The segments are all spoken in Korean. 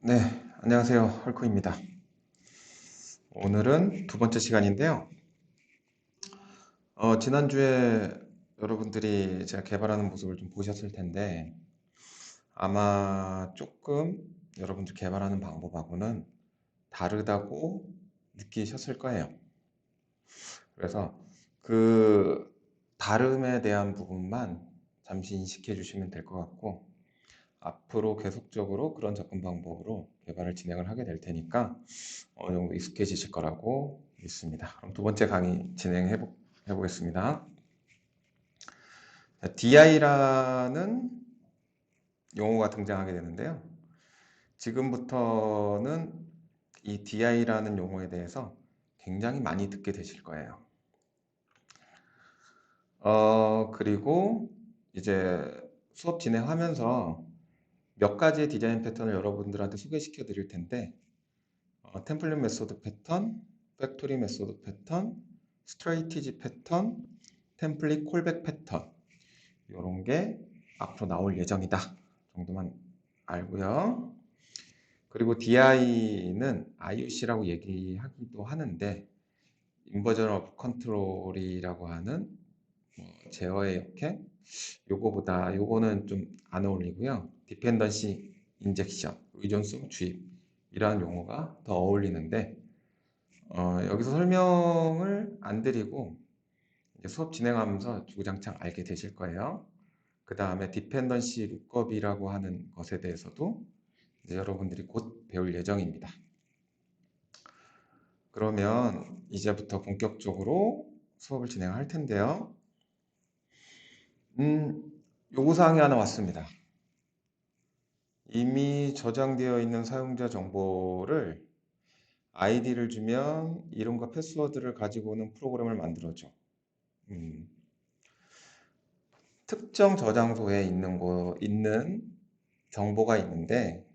네, 안녕하세요. 헐크입니다. 오늘은 두 번째 시간인데요. 지난주에 여러분들이 제가 개발하는 모습을 좀 보셨을 텐데, 아마 조금 여러분들 개발하는 방법하고는 다르다고 느끼셨을 거예요. 그래서 그 다름에 대한 부분만 잠시 인식해 주시면 될 것 같고, 앞으로 계속적으로 그런 접근 방법으로 개발을 진행을 하게 될 테니까 어느 정도 익숙해지실 거라고 믿습니다. 그럼 두 번째 강의 진행해 보겠습니다. DI라는 용어가 등장하게 되는데요. 지금부터는 이 DI라는 용어에 대해서 굉장히 많이 듣게 되실 거예요. 그리고 이제 수업 진행하면서 몇 가지의 디자인 패턴을 여러분들한테 소개시켜 드릴 텐데, 템플릿 메소드 패턴, 팩토리 메소드 패턴, 스트레이티지 패턴, 템플릿 콜백 패턴 이런 게 앞으로 나올 예정이다 정도만 알고요. 그리고 DI는 IOC라고 얘기하기도 하는데 인버전 오브 컨트롤이라고 하는 제어의 역행 요거는 좀 안 어울리고요. 디펜던시 인젝션, 의존성 주입이라는 용어가 더 어울리는데 여기서 설명을 안 드리고 수업 진행하면서 주구장창 알게 되실 거예요. 그 다음에 디펜던시 룩업이라고 하는 것에 대해서도 이제 여러분들이 곧 배울 예정입니다. 그러면 이제부터 본격적으로 수업을 진행할 텐데요. 요구사항이 하나 왔습니다. 이미 저장되어 있는 사용자 정보를 아이디를 주면 이름과 패스워드를 가지고는 프로그램을 만들어줘. 특정 저장소에 있는 정보가 있는데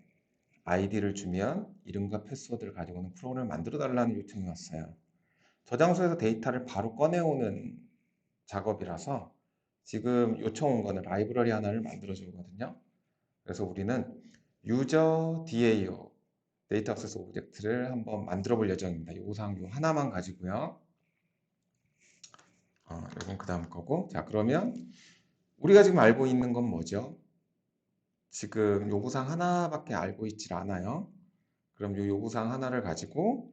아이디를 주면 이름과 패스워드를 가지고는 프로그램을 만들어 달라는 요청이 왔어요. 저장소에서 데이터를 바로 꺼내오는 작업이라서 지금 요청 온 거는 라이브러리 하나를 만들어 주거든요. 그래서 우리는 유저 DAO 데이터 액세스 오브젝트를 한번 만들어 볼 예정입니다. 요구사항 요 하나만 가지고요. 이건 그 다음 거고. 자, 그러면 우리가 지금 알고 있는 건 뭐죠? 지금 요구사항 하나밖에 알고 있질 않아요. 그럼 이 요구사항 하나를 가지고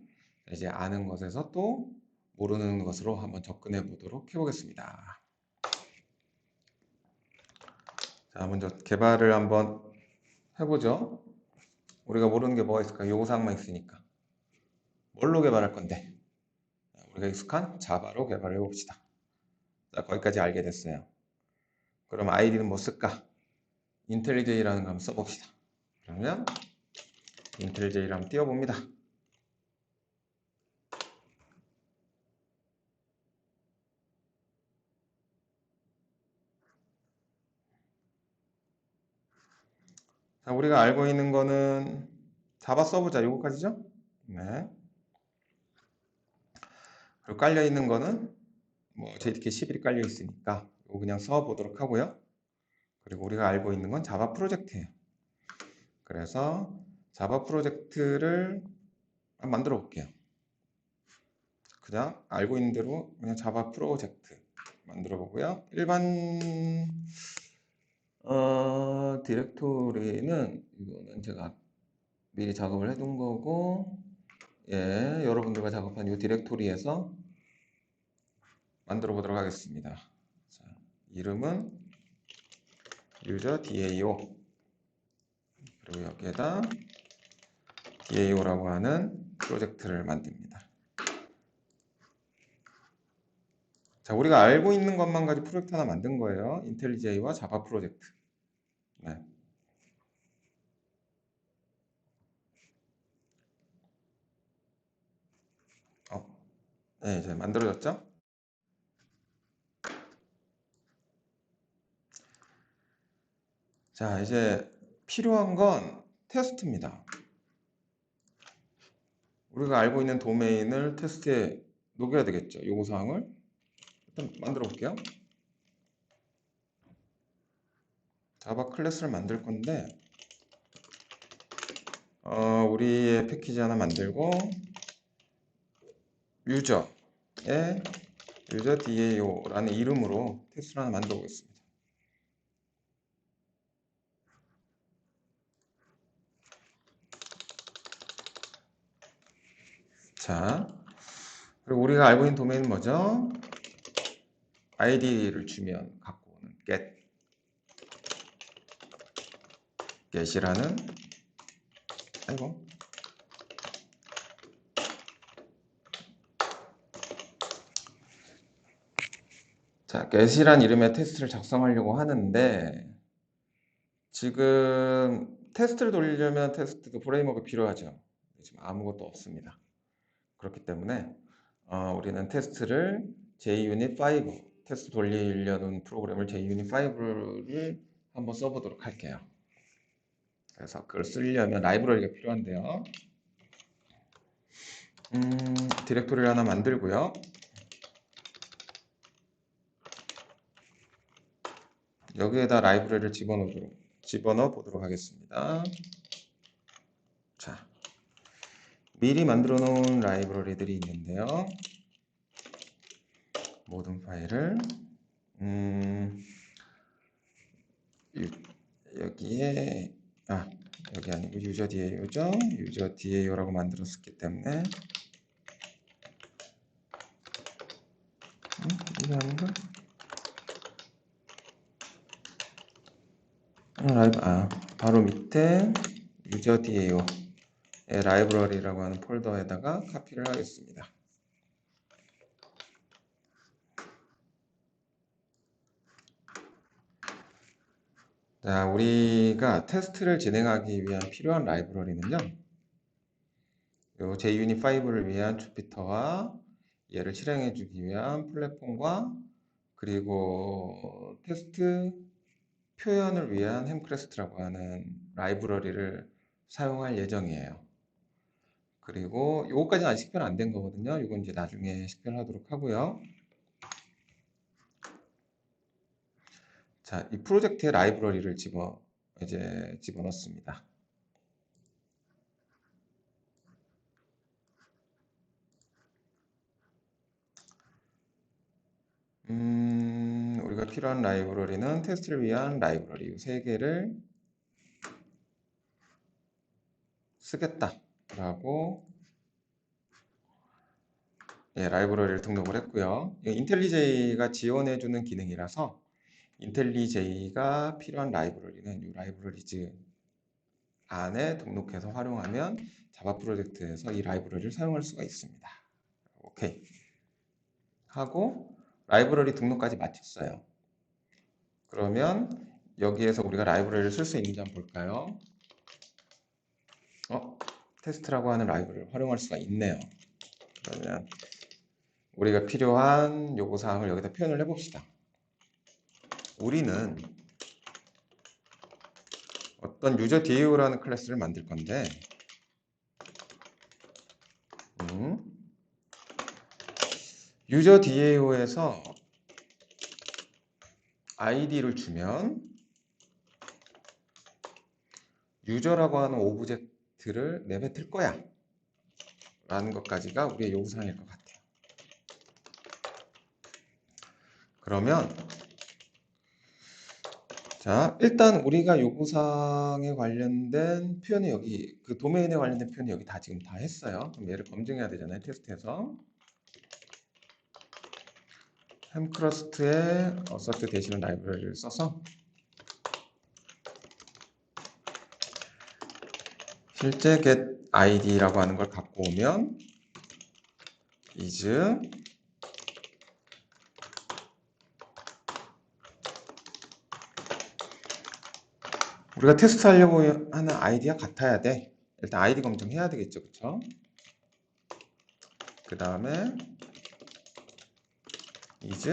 이제 아는 것에서 또 모르는 것으로 한번 접근해 보도록 해보겠습니다. 자, 먼저 개발을 한번 해보죠. 우리가 모르는 게 뭐가 있을까? 요구사항만 있으니까. 뭘로 개발할 건데? 우리가 익숙한 자바로 개발해 봅시다. 자, 거기까지 알게 됐어요. 그럼 아이디는 뭐 쓸까? 인텔리제이라는 거 한번 써봅시다. 그러면 인텔리제이를 한번 띄워봅니다. 자, 우리가 알고 있는 거는 자바 써보자. 요거까지죠? 네. 그리고 깔려 있는 거는 뭐 JDK 11이 깔려 있으니까 이거 그냥 써보도록 하고요. 그리고 우리가 알고 있는 건 자바 프로젝트예요. 그래서 자바 프로젝트를 한번 만들어 볼게요. 그냥 알고 있는 대로 그냥 자바 프로젝트 만들어 보고요. 일반 디렉토리는 이거는 제가 미리 작업을 해둔 거고, 예, 여러분들과 작업한 이 디렉토리에서 만들어 보도록 하겠습니다. 자, 이름은 user DAO 그리고 여기에다 DAO라고 하는 프로젝트를 만듭니다. 자, 우리가 알고 있는 것만 가지고 프로젝트 하나 만든 거예요. 인텔리제이와 자바 프로젝트. 네. 네, 이제 만들어졌죠? 자, 이제 필요한 건 테스트입니다. 우리가 알고 있는 도메인을 테스트에 녹여야 되겠죠. 요구사항을 일단 만들어 볼게요. 자바 클래스를 만들 건데 우리의 패키지 하나 만들고 유저의 유저 DAO라는 이름으로 테스트를 하나 만들어 보겠습니다. 자, 그리고 우리가 알고 있는 도메인은 뭐죠? id를 주면 갖고 오는 get이라는 아이고 자, get이란 이름의 테스트를 작성하려고 하는데 지금 테스트를 돌리려면 테스트도 프레임워크가 필요하죠. 지금 아무것도 없습니다. 그렇기 때문에 우리는 테스트를 JUnit5 테스트 돌리려는 프로그램을 JUnit5를 한번 써보도록 할게요. 그래서 그걸 쓰려면 라이브러리가 필요한데요. 디렉토리를 하나 만들고요. 여기에다 라이브러리를 집어넣어 보도록 하겠습니다. 자, 미리 만들어 놓은 라이브러리들이 있는데요. 모든 파일을 여기에 여기 아니고 유저 DAO죠. 유저 DAO라고 만들었기 때문에 이게 아닌가? 바로 밑에 유저 DAO의 라이브러리라고 하는 폴더에다가 카피를 하겠습니다. 자, 우리가 테스트를 진행하기 위한 필요한 라이브러리는요. 요 JUnit5를 위한 주피터와 얘를 실행해 주기 위한 플랫폼과 그리고 테스트 표현을 위한 햄크래스트라고 하는 라이브러리를 사용할 예정이에요. 그리고 요거까지는 아직 식별 안 된 거거든요. 이건 이제 나중에 식별하도록 하고요. 자, 이 프로젝트의 라이브러리를 집어넣습니다. 우리가 필요한 라이브러리는 테스트를 위한 라이브러리 3개를 쓰겠다라고 라이브러리를 등록을 했고요. 인텔리제이가 지원해주는 기능이라서 인텔리제이가 필요한 라이브러리는 이 라이브러리즈 안에 등록해서 활용하면 자바 프로젝트에서 이 라이브러리를 사용할 수가 있습니다. 오케이 하고 라이브러리 등록까지 마쳤어요. 그러면 여기에서 우리가 라이브러리를 쓸 수 있는지 한번 볼까요? 테스트라고 하는 라이브러리를 활용할 수가 있네요. 그러면 우리가 필요한 요구사항을 여기다 표현을 해봅시다. 우리는 어떤 유저 DAO라는 클래스를 만들 건데 유저 DAO에서 id를 주면 유저라고 하는 오브젝트를 내뱉을 거야 라는 것까지가 우리의 요구사항일 것 같아요. 그러면 자, 일단 우리가 요구사항에 관련된 표현이 여기 그 도메인에 관련된 표현이 여기 지금 다 했어요. 그럼 얘를 검증해야 되잖아요. 테스트에서 햄크러스트에 assert 대신에 라이브러리를 써서 실제 get id라고 하는 걸 갖고 오면 is 우리가 테스트 하려고 하는 아이디가 같아야 돼. 일단 아이디 검증해야 되겠죠. 그쵸? 그 다음에 is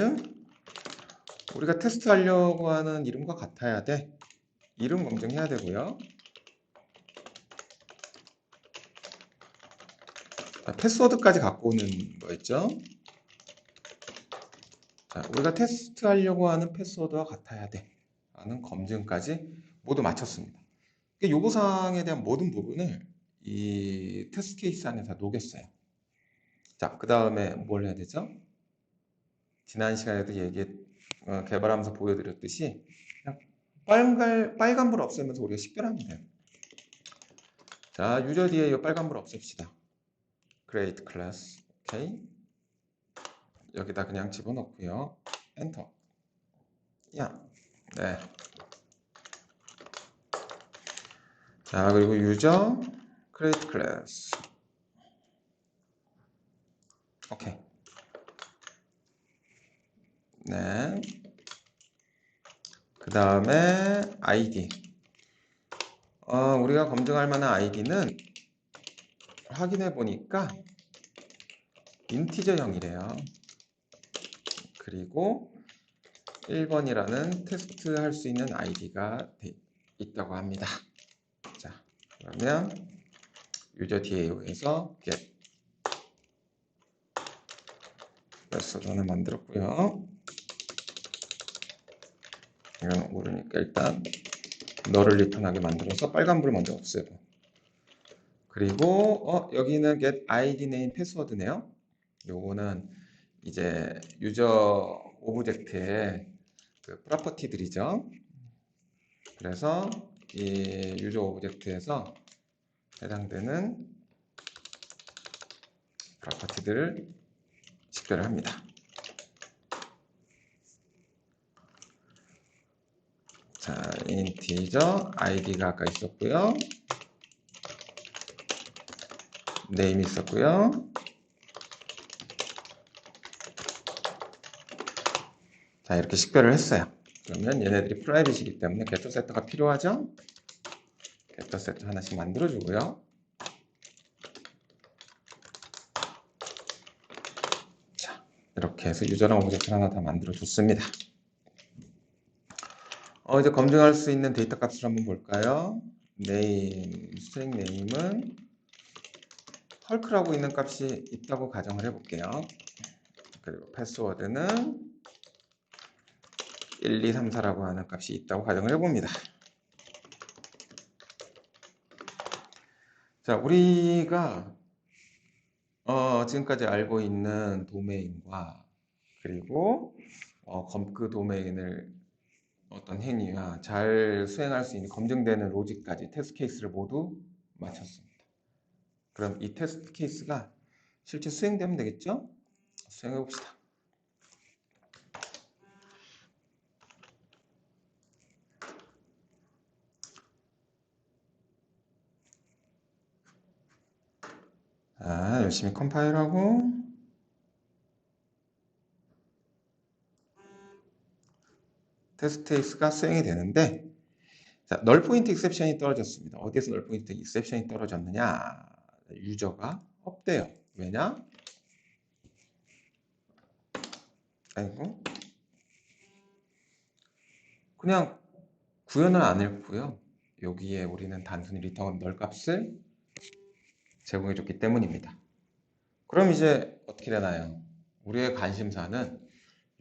우리가 테스트 하려고 하는 이름과 같아야 돼. 이름 검증해야 되고요. 패스워드까지 갖고 오는 거 있죠. 자, 우리가 테스트 하려고 하는 패스워드와 같아야 돼 라는 검증까지 모두 마쳤습니다. 요구사항에 대한 모든 부분을 이 테스트 케이스 안에 다 녹였어요. 자, 그 다음에 뭘 해야 되죠? 지난 시간에도 개발하면서 보여드렸듯이 그냥 빨간불 없애면서 우리가 식별하면 돼요. 자, 유저 뒤에 이 빨간불 없앱시다. create class. 오케이. 여기다 그냥 집어넣고요. 엔터. 야. 네. 자, 그리고 유저 create class. 오케이. 네. 그 다음에 id. 우리가 검증할 만한 id는 확인해 보니까 인티저형이래요. 그리고 1번이라는 테스트 할 수 있는 id가 있다고 합니다. 자, 그러면 유저 DAO에서 get 메소드 하나 만들었고요. 이건 모르니까 일단 너를 리턴하게 만들어서 빨간불 먼저 없애고, 그리고 여기는 get id name 패스워드네요. 요거는 이제 유저 오브젝트의 그 프로퍼티들이죠. 그래서 이 유저 오브젝트에서 해당되는 프로퍼티들을 식별을 합니다. 자, 인티저 id가 아까 있었고요. name 있었고요. 자, 이렇게 식별을 했어요. 그러면 얘네들이 프라이빗이기 때문에 getter setter가 필요하죠? getter setter 하나씩 만들어주고요. 자, 이렇게 해서 유저랑 오브젝트 하나 다 만들어줬습니다. 이제 검증할 수 있는 데이터 값을 한번 볼까요? name, string name은 헐크라고 있는 값이 있다고 가정을 해볼게요. 그리고 패스워드는 1, 2, 3, 4라고 하는 값이 있다고 가정을 해봅니다. 자, 우리가 지금까지 알고 있는 도메인과 그리고 그 도메인을 어떤 행위와 잘 수행할 수 있는 검증되는 로직까지 테스트 케이스를 모두 마쳤습니다. 그럼 이 테스트 케이스가 실제 수행되면 되겠죠? 수행해 봅시다. 자, 열심히 컴파일하고 테스트 케이스가 수행이 되는데, 자, 널 포인트 익셉션이 떨어졌습니다. 어디에서 널 포인트 익셉션이 떨어졌느냐? 유저가 없대요. 왜냐? 아이고, 그냥 구현을 안 했고요. 여기에 우리는 단순히 리턴 널 값을 제공해 줬기 때문입니다. 그럼 이제 어떻게 되나요? 우리의 관심사는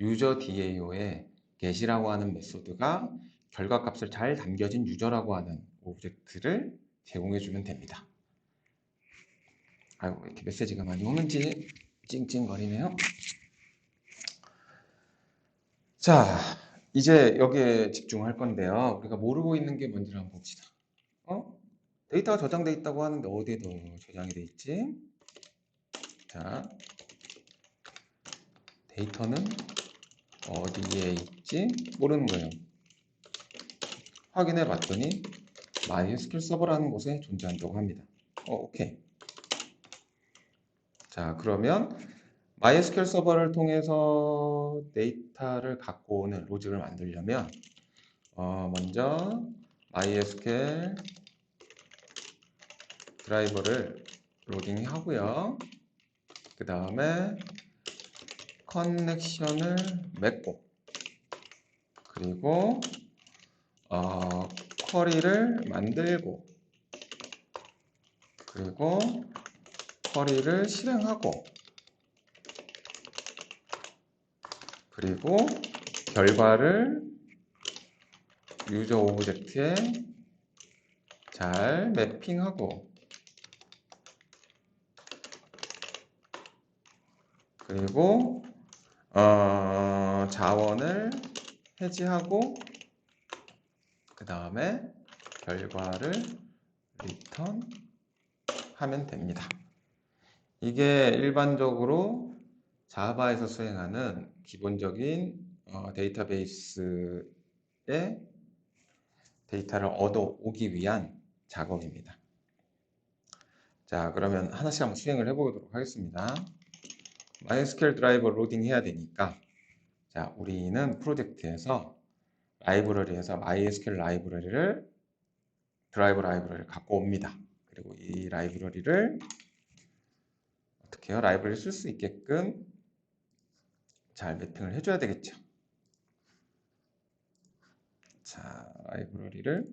유저 DAO의 get이라고 하는 메소드가 결과값을 잘 담겨진 유저라고 하는 오브젝트를 제공해 주면 됩니다. 아이고, 이렇게 메시지가 많이 오는지 찡찡거리네요. 자, 이제 여기에 집중할 건데요. 우리가 모르고 있는 게 뭔지를 한번 봅시다. 데이터가 저장돼 있다고 하는데 어디에 더 저장이 돼 있지? 자, 데이터는 어디에 있지? 모르는 거예요. 확인해 봤더니 MySQL 서버라는 곳에 존재한다고 합니다. 오케이. 자, 그러면 MySQL 서버를 통해서 데이터를 갖고 오는 로직을 만들려면 먼저 MySQL 드라이버를 로딩하고요. 그 다음에 커넥션을 맺고, 그리고 쿼리를 만들고, 그리고 쿼리를 실행하고, 그리고 결과를 유저 오브젝트에 잘 매핑하고, 그리고 자원을 해지하고 그 다음에 결과를 리턴하면 됩니다. 이게 일반적으로 자바에서 수행하는 기본적인 데이터베이스의 데이터를 얻어오기 위한 작업입니다. 자, 그러면 하나씩 한번 수행을 해보도록 하겠습니다. MySQL 드라이버 로딩 해야 되니까, 자, 우리는 프로젝트에서 라이브러리에서 MySQL 드라이버 라이브러리를 갖고 옵니다. 그리고 이 라이브러리를 어떻게 해요? 라이브러리를 쓸 수 있게끔 잘 매핑을 해줘야 되겠죠. 자, 라이브러리를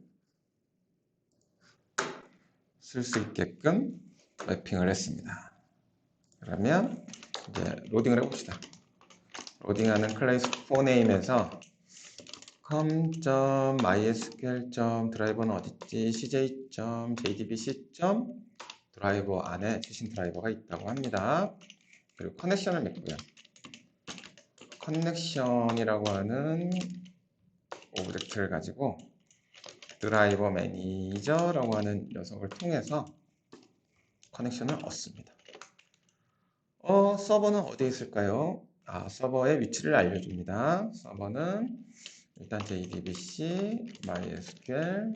쓸 수 있게끔 매핑을 했습니다. 그러면 이제 로딩을 해봅시다. 로딩하는 클래스 forename에서 com.mysql.드라이버는 어딨지? cj.jdbc. 드라이버 안에 최신 드라이버가 있다고 합니다. 그리고 커넥션을 맺고요. 커넥션이라고 하는 오브젝트를 가지고 드라이버 매니저라고 하는 녀석을 통해서 커넥션을 얻습니다. 서버는 어디에 있을까요? 서버의 위치를 알려줍니다. 서버는 일단 JDBC, MySQL,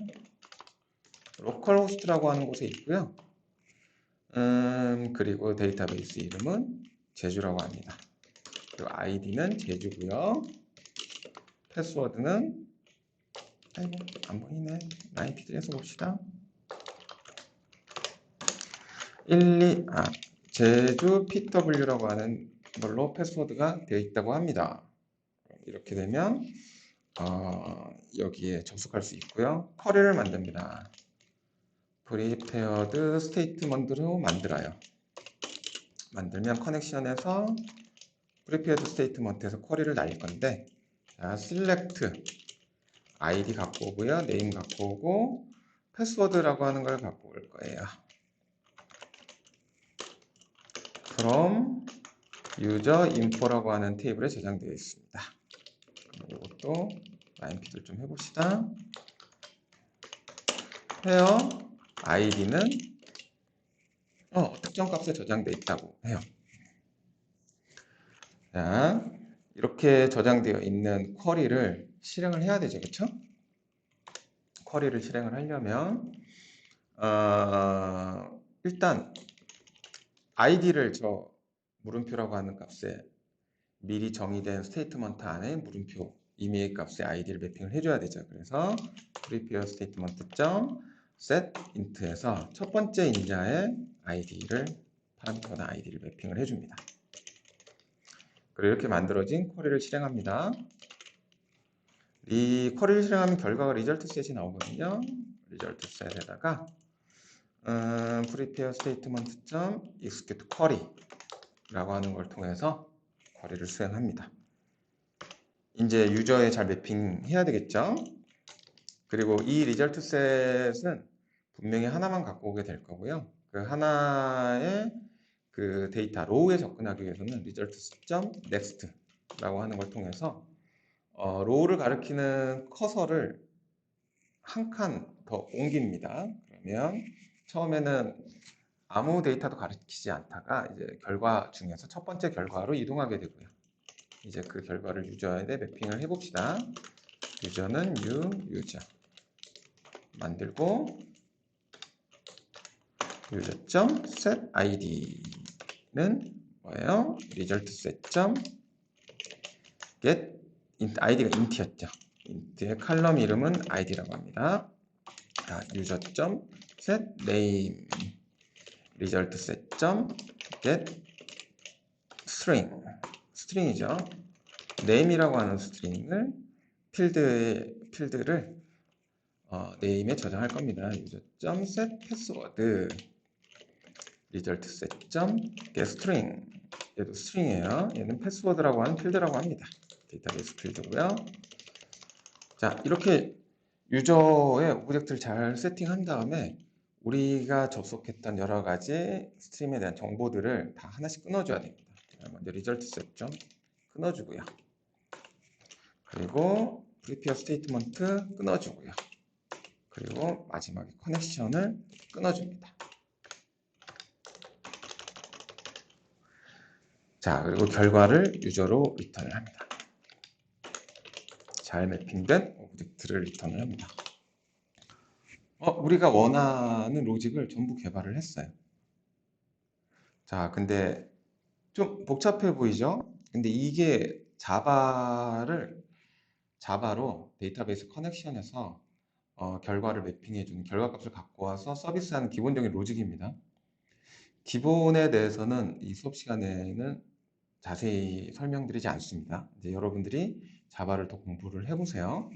로컬호스트라고 하는 곳에 있고요. 그리고 데이터베이스 이름은 제주라고 합니다. 그리고 아이디는 제주고요. 패스워드는 아이고 안 보이네. 라인피드에서 봅시다. 제주 PW라고 하는 걸로 패스워드가 되어 있다고 합니다. 이렇게 되면 여기에 접속할 수 있고요. 쿼리를 만듭니다. prepared statement으로 만들어요. 만들면 커넥션에서 prepared statement에서 쿼리를 날릴 건데, 자, select id 갖고 오고요, name 갖고 오고 패스워드라고 하는 걸 갖고 올 거예요. from user info라고 하는 테이블에 저장되어 있습니다. 이것도 라인피드를 좀 해봅시다. where id는 특정 값에 저장되어 있다고 해요. 자, 이렇게 저장되어 있는 쿼리를 실행을 해야 되죠, 그렇죠? 쿼리를 실행을 하려면 일단 id를 저 물음표라고 하는 값에 미리 정의된 스테이트먼트 안에 물음표 이메일 값에 id를 매핑을 해줘야 되죠. 그래서 prepare statement.set int에서 첫 번째 인자의 id를 파라미터나 id를 매핑을 해줍니다. 그리고 이렇게 만들어진 쿼리를 실행합니다. 이 쿼리를 실행하면 결과가 result set이 나오거든요. result set에다가 prepare statement.execute query 라고 하는 걸 통해서 쿼리를 수행합니다. 이제 유저에 잘 매핑해야 되겠죠. 그리고 이 result set은 분명히 하나만 갖고 오게 될 거고요. 그 하나의 그 데이터 로우에 접근하기 위해서는 result.next 라고 하는 걸 통해서 로우를 가리키는 커서를 한 칸 더 옮깁니다. 그러면 처음에는 아무 데이터도 가리키지 않다가 이제 결과 중에서 첫 번째 결과로 이동하게 되고요. 이제 그 결과를 유저에 매핑을 해봅시다. 유저는 유저 만들고 user.setId는 뭐예요? result.set.get id가 int였죠. int의 칼럼 이름은 id라고 합니다. user.setName result.set.get string이죠. name이라고 하는 스트링을 필드를 name에 저장할 겁니다. user.setPassword result.set.getString 얘도 스트링이에요. 얘는 패스워드라고 하는 필드라고 합니다. 데이터베이스 필드고요. 자, 이렇게 유저의 오브젝트를 잘 세팅한 다음에 우리가 접속했던 여러 가지 스트림에 대한 정보들을 다 하나씩 끊어줘야 됩니다. 먼저 리절트 셋 좀 끊어주고요. 그리고 프리페어 스테이트먼트 끊어주고요. 그리고 마지막에 커넥션을 끊어줍니다. 자, 그리고 결과를 유저로 리턴을 합니다. 잘 매핑된 오브젝트를 리턴을 합니다. 우리가 원하는 로직을 전부 개발을 했어요. 자, 근데 좀 복잡해 보이죠? 근데 이게 자바로 데이터베이스 커넥션에서 결과를 매핑해주는 결과값을 갖고 와서 서비스하는 기본적인 로직입니다. 기본에 대해서는 이 수업 시간에는 자세히 설명드리지 않습니다. 이제 여러분들이 자바를 더 공부를 해보세요.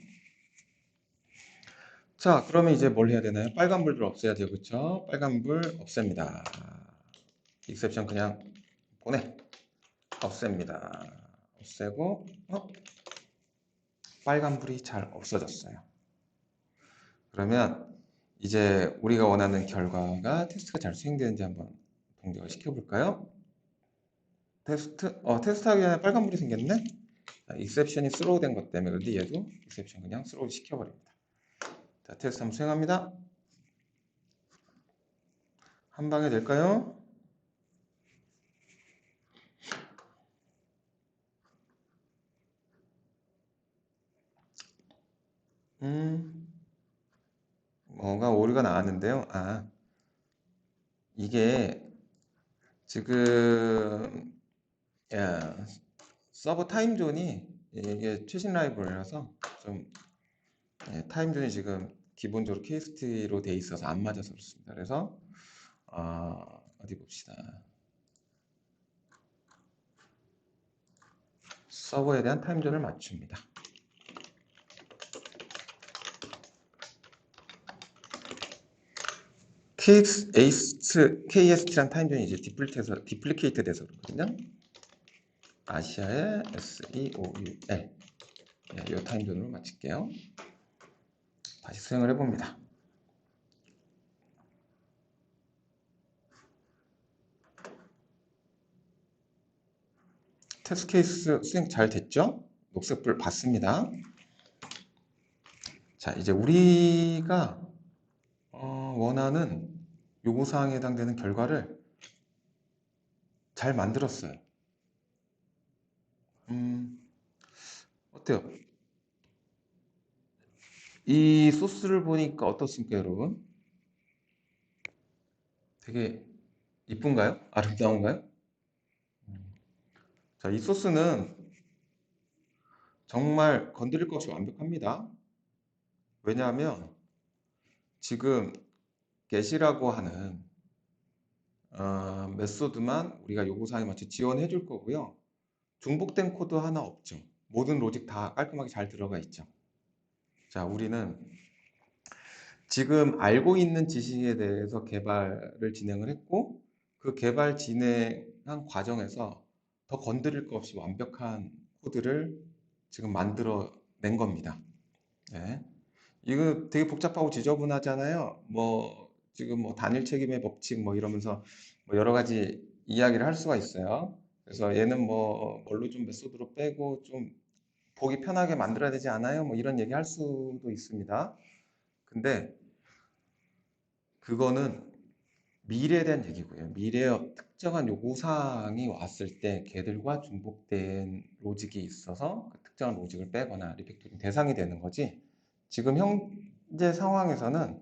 자, 그러면 이제 뭘 해야 되나요? 빨간불들 없애야 돼요. 그쵸? 빨간불 없앱니다. 익셉션 그냥 보내. 없앱니다. 없애고, 빨간불이 잘 없어졌어요. 그러면 이제 우리가 원하는 결과가 테스트가 잘 수행되는지 한번 동작을 시켜볼까요? 테스트하기 전에 빨간불이 생겼네? 자, 익셉션이 스로우 된 것 때문에 그런데 얘도 익셉션 그냥 스로우 시켜버립니다. 자, 테스트 한번 수행합니다. 한 방에 될까요? 뭔가 오류가 나왔는데요. 이게 지금 서버 타임존이 이게 최신 라이브러리라서 좀 타임존이 지금 기본적으로 KST로 돼 있어서 안 맞아서 그렇습니다. 그래서 어디 봅시다. 서버에 대한 타임존을 맞춥니다. KST란 타임존이 이제 디플리케이트 돼서 그렇거든요. 아시아의 SEOUL 이 타임존으로 마칠게요. 다시 수행을 해봅니다. 테스트 케이스 수행 잘 됐죠? 녹색불 봤습니다. 자, 이제 우리가 원하는 요구사항에 해당되는 결과를 잘 만들었어요. 어때요? 이 소스를 보니까 어떻습니까, 여러분? 되게 이쁜가요? 아름다운가요? 자, 이 소스는 정말 건드릴 것 없이 완벽합니다. 왜냐하면 지금 get이라고 하는 메소드만 우리가 요구사항에 맞춰 지원해 줄 거고요. 중복된 코드 하나 없죠. 모든 로직 다 깔끔하게 잘 들어가 있죠. 자, 우리는 지금 알고 있는 지식에 대해서 개발을 진행을 했고 그 개발 진행한 과정에서 더 건드릴 것 없이 완벽한 코드를 지금 만들어낸 겁니다. 네. 이거 되게 복잡하고 지저분하잖아요. 지금 단일 책임의 법칙 이러면서 여러 가지 이야기를 할 수가 있어요. 그래서 얘는 뭘로 좀 메소드로 빼고 좀 보기 편하게 만들어야 되지 않아요? 이런 얘기 할 수도 있습니다. 근데 그거는 미래에 대한 얘기고요. 미래의 특정한 요구사항이 왔을 때 걔들과 중복된 로직이 있어서 그 특정한 로직을 빼거나 리팩토링 대상이 되는 거지. 지금 현재 상황에서는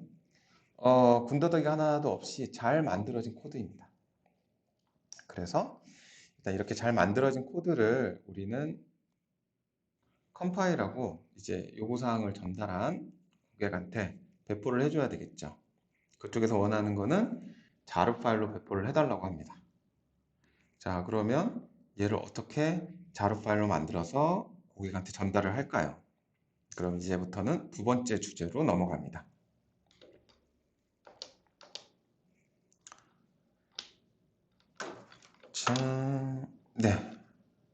군더더기 하나도 없이 잘 만들어진 코드입니다. 그래서 일단 이렇게 잘 만들어진 코드를 우리는 컴파일하고 이제 요구사항을 전달한 고객한테 배포를 해줘야 되겠죠. 그쪽에서 원하는 거는 자르 파일로 배포를 해달라고 합니다. 자, 그러면 얘를 어떻게 자르 파일로 만들어서 고객한테 전달을 할까요? 그럼 이제부터는 두 번째 주제로 넘어갑니다. 자, 네.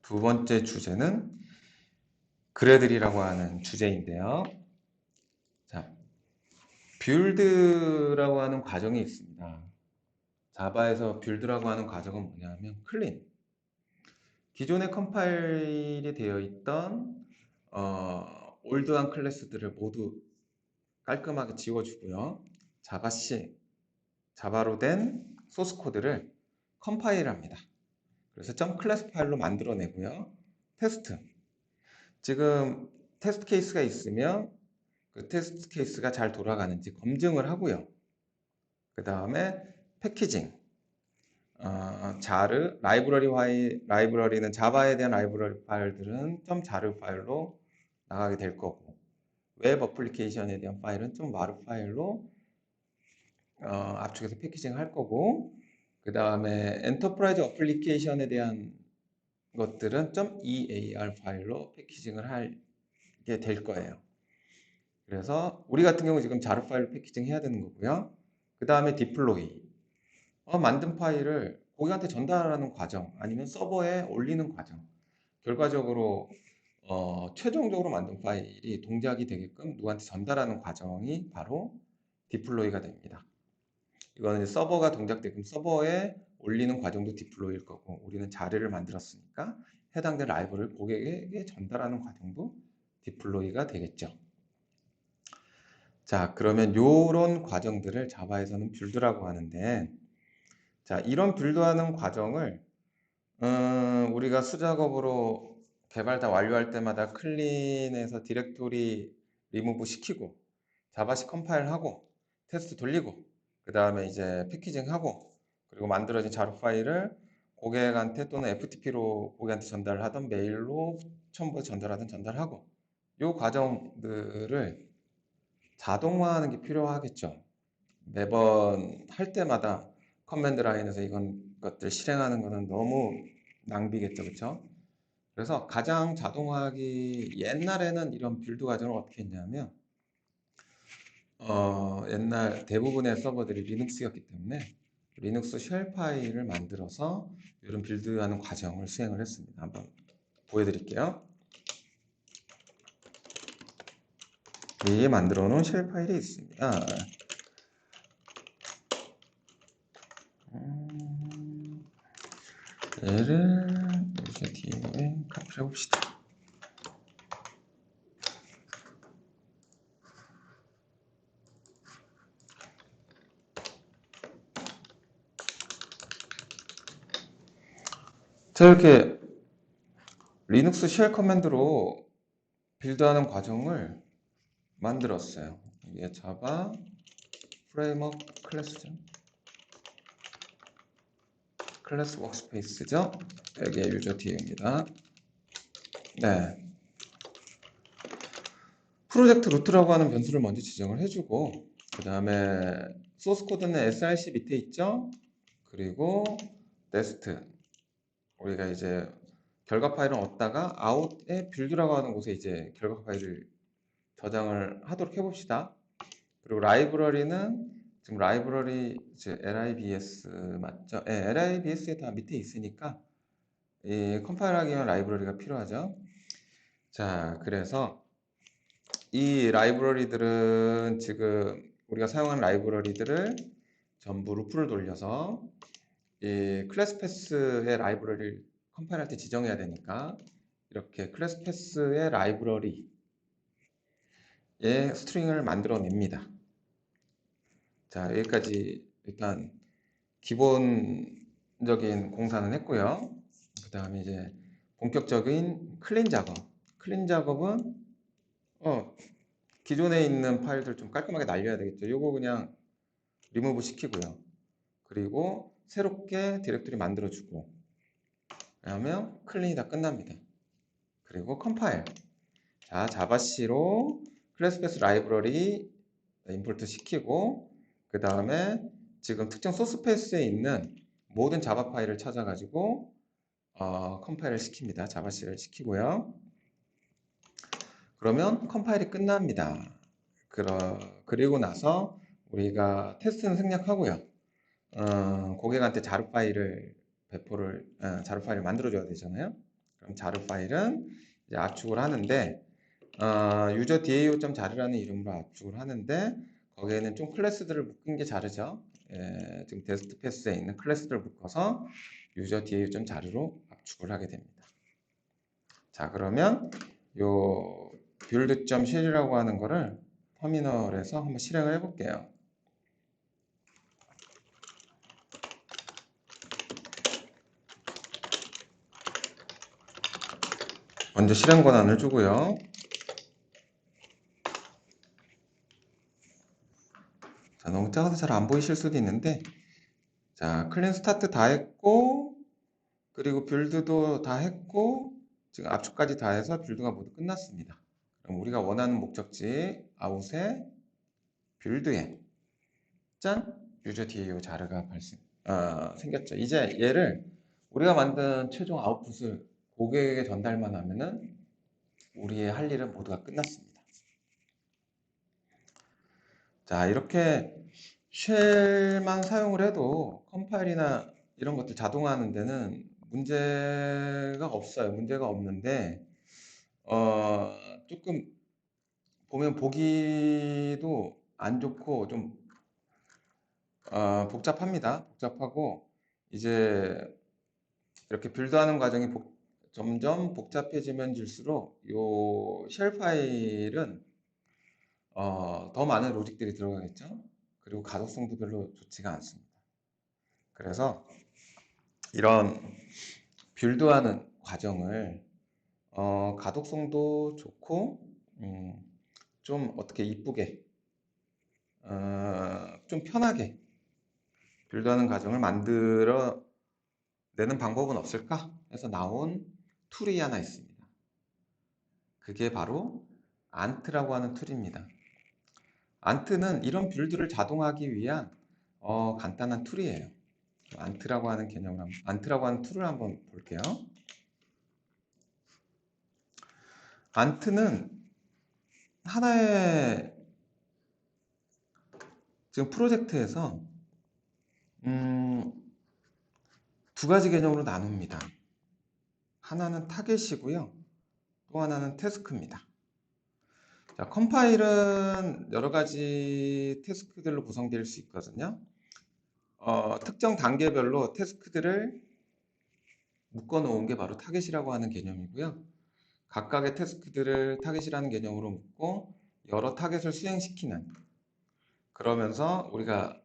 두 번째 주제는 그래들이라고 하는 주제인데요. 자, 빌드라고 하는 과정이 있습니다. 자바에서 빌드라고 하는 과정은 뭐냐면 클린. 기존에 컴파일이 되어 있던 올드한 클래스들을 모두 깔끔하게 지워주고요. 자바 C, 자바로 된 소스 코드를 컴파일합니다. 그래서 .클래스 파일로 만들어내고요. 테스트. 지금 테스트 케이스가 있으면 그 테스트 케이스가 잘 돌아가는지 검증을 하고요. 그 다음에 패키징. 자르, 라이브러리는 자바에 대한 라이브러리 파일들은 .자르 파일로 나가게 될 거고, 웹 어플리케이션에 대한 파일은 .마르 파일로 압축해서 패키징 할 거고, 그 다음에 엔터프라이즈 어플리케이션에 대한 것들은 .ear 파일로 패키징을 하게 될 거예요. 그래서 우리 같은 경우 지금 자르 파일로 패키징 해야 되는 거고요. 그 다음에 디플로이. 만든 파일을 고객한테 전달하는 과정, 아니면 서버에 올리는 과정. 결과적으로 최종적으로 만든 파일이 동작이 되게끔 누구한테 전달하는 과정이 바로 디플로이가 됩니다. 이거는 이제 서버가 동작되게끔 서버에 올리는 과정도 디플로이일 거고, 우리는 자리를 만들었으니까 해당된 라이브를 고객에게 전달하는 과정도 디플로이가 되겠죠. 자, 그러면 이런 과정들을 자바에서는 빌드라고 하는데, 자, 이런 빌드하는 과정을 우리가 수작업으로 개발 다 완료할 때마다 클린해서 디렉토리 리무브 시키고, 자바식 컴파일하고, 테스트 돌리고, 그 다음에 이제 패키징하고, 그리고 만들어진 자료 파일을 고객한테 또는 FTP로 고객한테 전달하던 메일로 첨부 전달하던 전달하고, 이 과정들을 자동화하는 게 필요하겠죠. 매번 할 때마다 커맨드 라인에서 이건 것들 실행하는 거는 너무 낭비겠죠, 그렇죠? 그래서 가장 자동화하기 옛날에는 이런 빌드 과정을 어떻게 했냐면 옛날 대부분의 서버들이 리눅스였기 때문에 리눅스 쉘 파일을 만들어서 이런 빌드하는 과정을 수행을 했습니다. 한번 보여드릴게요. 미리 만들어 놓은 쉘 파일이 있습니다. 얘를 이제 DM에 카피를 해봅시다. 자, 이렇게 리눅스 쉘 커맨드로 빌드하는 과정을 만들었어요. 이게 자바 프레임워크 클래스죠. 클래스 워크스페이스죠. 여기에 유저 DM입니다. 네. 프로젝트 루트라고 하는 변수를 먼저 지정을 해주고, 그 다음에 소스 코드는 src 밑에 있죠. 그리고 네스트. 우리가 이제 결과 파일을 얻다가 out에 빌드라고 하는 곳에 이제 결과 파일을 저장을 하도록 해봅시다. 그리고 라이브러리는 지금 라이브러리 이제 libs 맞죠? 네, libs에 다 밑에 있으니까 이 컴파일하기 위한 라이브러리가 필요하죠. 자, 그래서 이 라이브러리들은 지금 우리가 사용하는 라이브러리들을 전부 루프를 돌려서 이 클래스 패스의 라이브러리를 컴파일할 때 지정해야 되니까 이렇게 클래스 패스의 라이브러리에 스트링을 만들어냅니다. 자, 여기까지 일단 기본적인 공사는 했고요. 그 다음에 이제 본격적인 클린 작업. 클린 작업은 기존에 있는 파일들 좀 깔끔하게 날려야 되겠죠. 요거 그냥 리무브 시키고요. 그리고 새롭게 디렉토리 만들어주고, 그러면 클린이 다 끝납니다. 그리고 컴파일. 자, 자바C로 클래스패스 라이브러리 임포트 시키고, 그 다음에 지금 특정 소스 패스에 있는 모든 자바 파일을 찾아가지고 컴파일을 시킵니다. 자바C를 시키고요. 그러면 컴파일이 끝납니다. 그리고 나서 우리가 테스트는 생략하고요. 고객한테 자루 파일을 자루 파일을 만들어줘야 되잖아요. 그럼 자루 파일은 이제 압축을 하는데, 유저 dao.자르라는 이름으로 압축을 하는데, 거기에는 좀 클래스들을 묶은 게 자르죠. 지금 데스트 패스에 있는 클래스들을 묶어서 유저 DAU 자르로 압축을 하게 됩니다. 자, 그러면 요 build.shell이라고 하는 거를 터미널에서 한번 실행을 해볼게요. 먼저 실행 권한을 주고요. 자, 너무 작아서 잘 안 보이실 수도 있는데, 자, 클린 스타트 다 했고, 그리고 빌드도 다 했고, 지금 압축까지 다 해서 빌드가 모두 끝났습니다. 그럼 우리가 원하는 목적지 아웃에 빌드에 짠! 유저 DAO 자르가 생겼죠. 이제 얘를 우리가 만든 최종 아웃풋을 고객에게 전달만 하면은 우리의 할 일은 모두가 끝났습니다. 자, 이렇게 쉘만 사용을 해도 컴파일이나 이런 것들 자동화하는 데는 문제가 없어요. 문제가 없는데 조금 보면 보기도 안 좋고 좀 복잡합니다. 복잡하고 이제 이렇게 빌드하는 과정이 점점 복잡해지면 질수록 요 쉘 파일은 더 많은 로직들이 들어가겠죠. 그리고 가독성도 별로 좋지가 않습니다. 그래서 이런 빌드하는 과정을 가독성도 좋고 좀 어떻게 이쁘게 좀 편하게 빌드하는 과정을 만들어 내는 방법은 없을까 해서 나온 툴이 하나 있습니다. 그게 바로 안트라고 하는 툴입니다. 안트는 이런 빌드를 자동화하기 위한 간단한 툴이에요. 안트라고 하는 안트라고 하는 툴을 한번 볼게요. 안트는 하나의 지금 프로젝트에서 두 가지 개념으로 나눕니다. 하나는 타겟이고요. 또 하나는 태스크입니다. 자, 컴파일은 여러 가지 태스크들로 구성될 수 있거든요. 특정 단계별로 태스크들을 묶어 놓은 게 바로 타겟이라고 하는 개념이고요. 각각의 태스크들을 타겟이라는 개념으로 묶고 여러 타겟을 수행시키는, 그러면서 우리가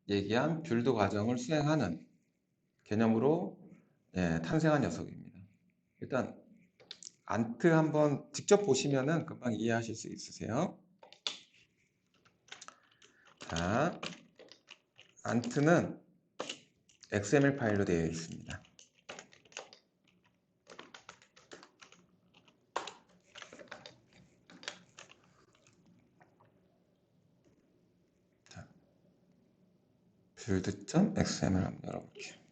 얘기한 빌드 과정을 수행하는 개념으로 탄생한 녀석입니다. 일단 안트 한번 직접 보시면은 금방 이해하실 수 있으세요. 자, 안트는 XML 파일로 되어 있습니다. build.xml 한번 열어볼게요.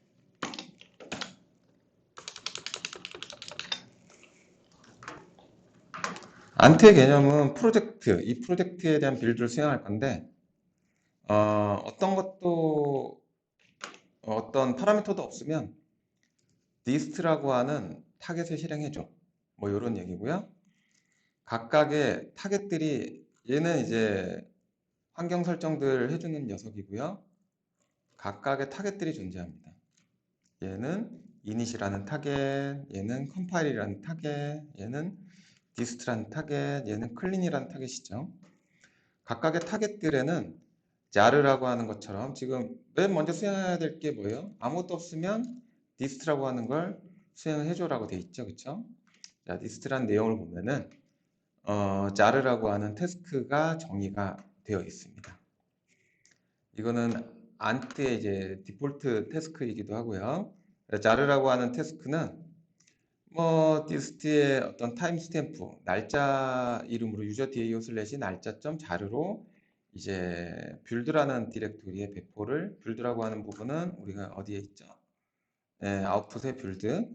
안트의 개념은 프로젝트, 이 프로젝트에 대한 빌드를 수행할 건데 어떤 파라미터도 없으면 dist라고 하는 타겟을 실행해줘. 뭐 이런 얘기고요. 각각의 타겟들이 얘는 이제 환경 설정들 해주는 녀석이고요. 각각의 타겟들이 존재합니다. 얘는 init이라는 타겟, 얘는 compil이라는 타겟, 얘는 dist라는 타겟, 얘는 clean이라는 타겟이죠. 각각의 타겟들에는 자르라고 하는 것처럼 지금 맨 먼저 수행해야 될 게 뭐예요? 아무것도 없으면 dist라고 하는 걸 수행을 해줘라고 돼 있죠, 그쵸? 자, dist라는 내용을 보면은 자르라고 하는 태스크가 정의가 되어 있습니다. 이거는 안트의 이제 디폴트 태스크이기도 하고요. 자르라고 하는 태스크는 뭐 디스트의 어떤 타임스탬프 날짜 이름으로 유저 DAO 슬래시 날짜점 자르로 이제 빌드라는 디렉토리의 배포를 빌드라고 하는 부분은 우리가 어디에 있죠? 아웃풋의 빌드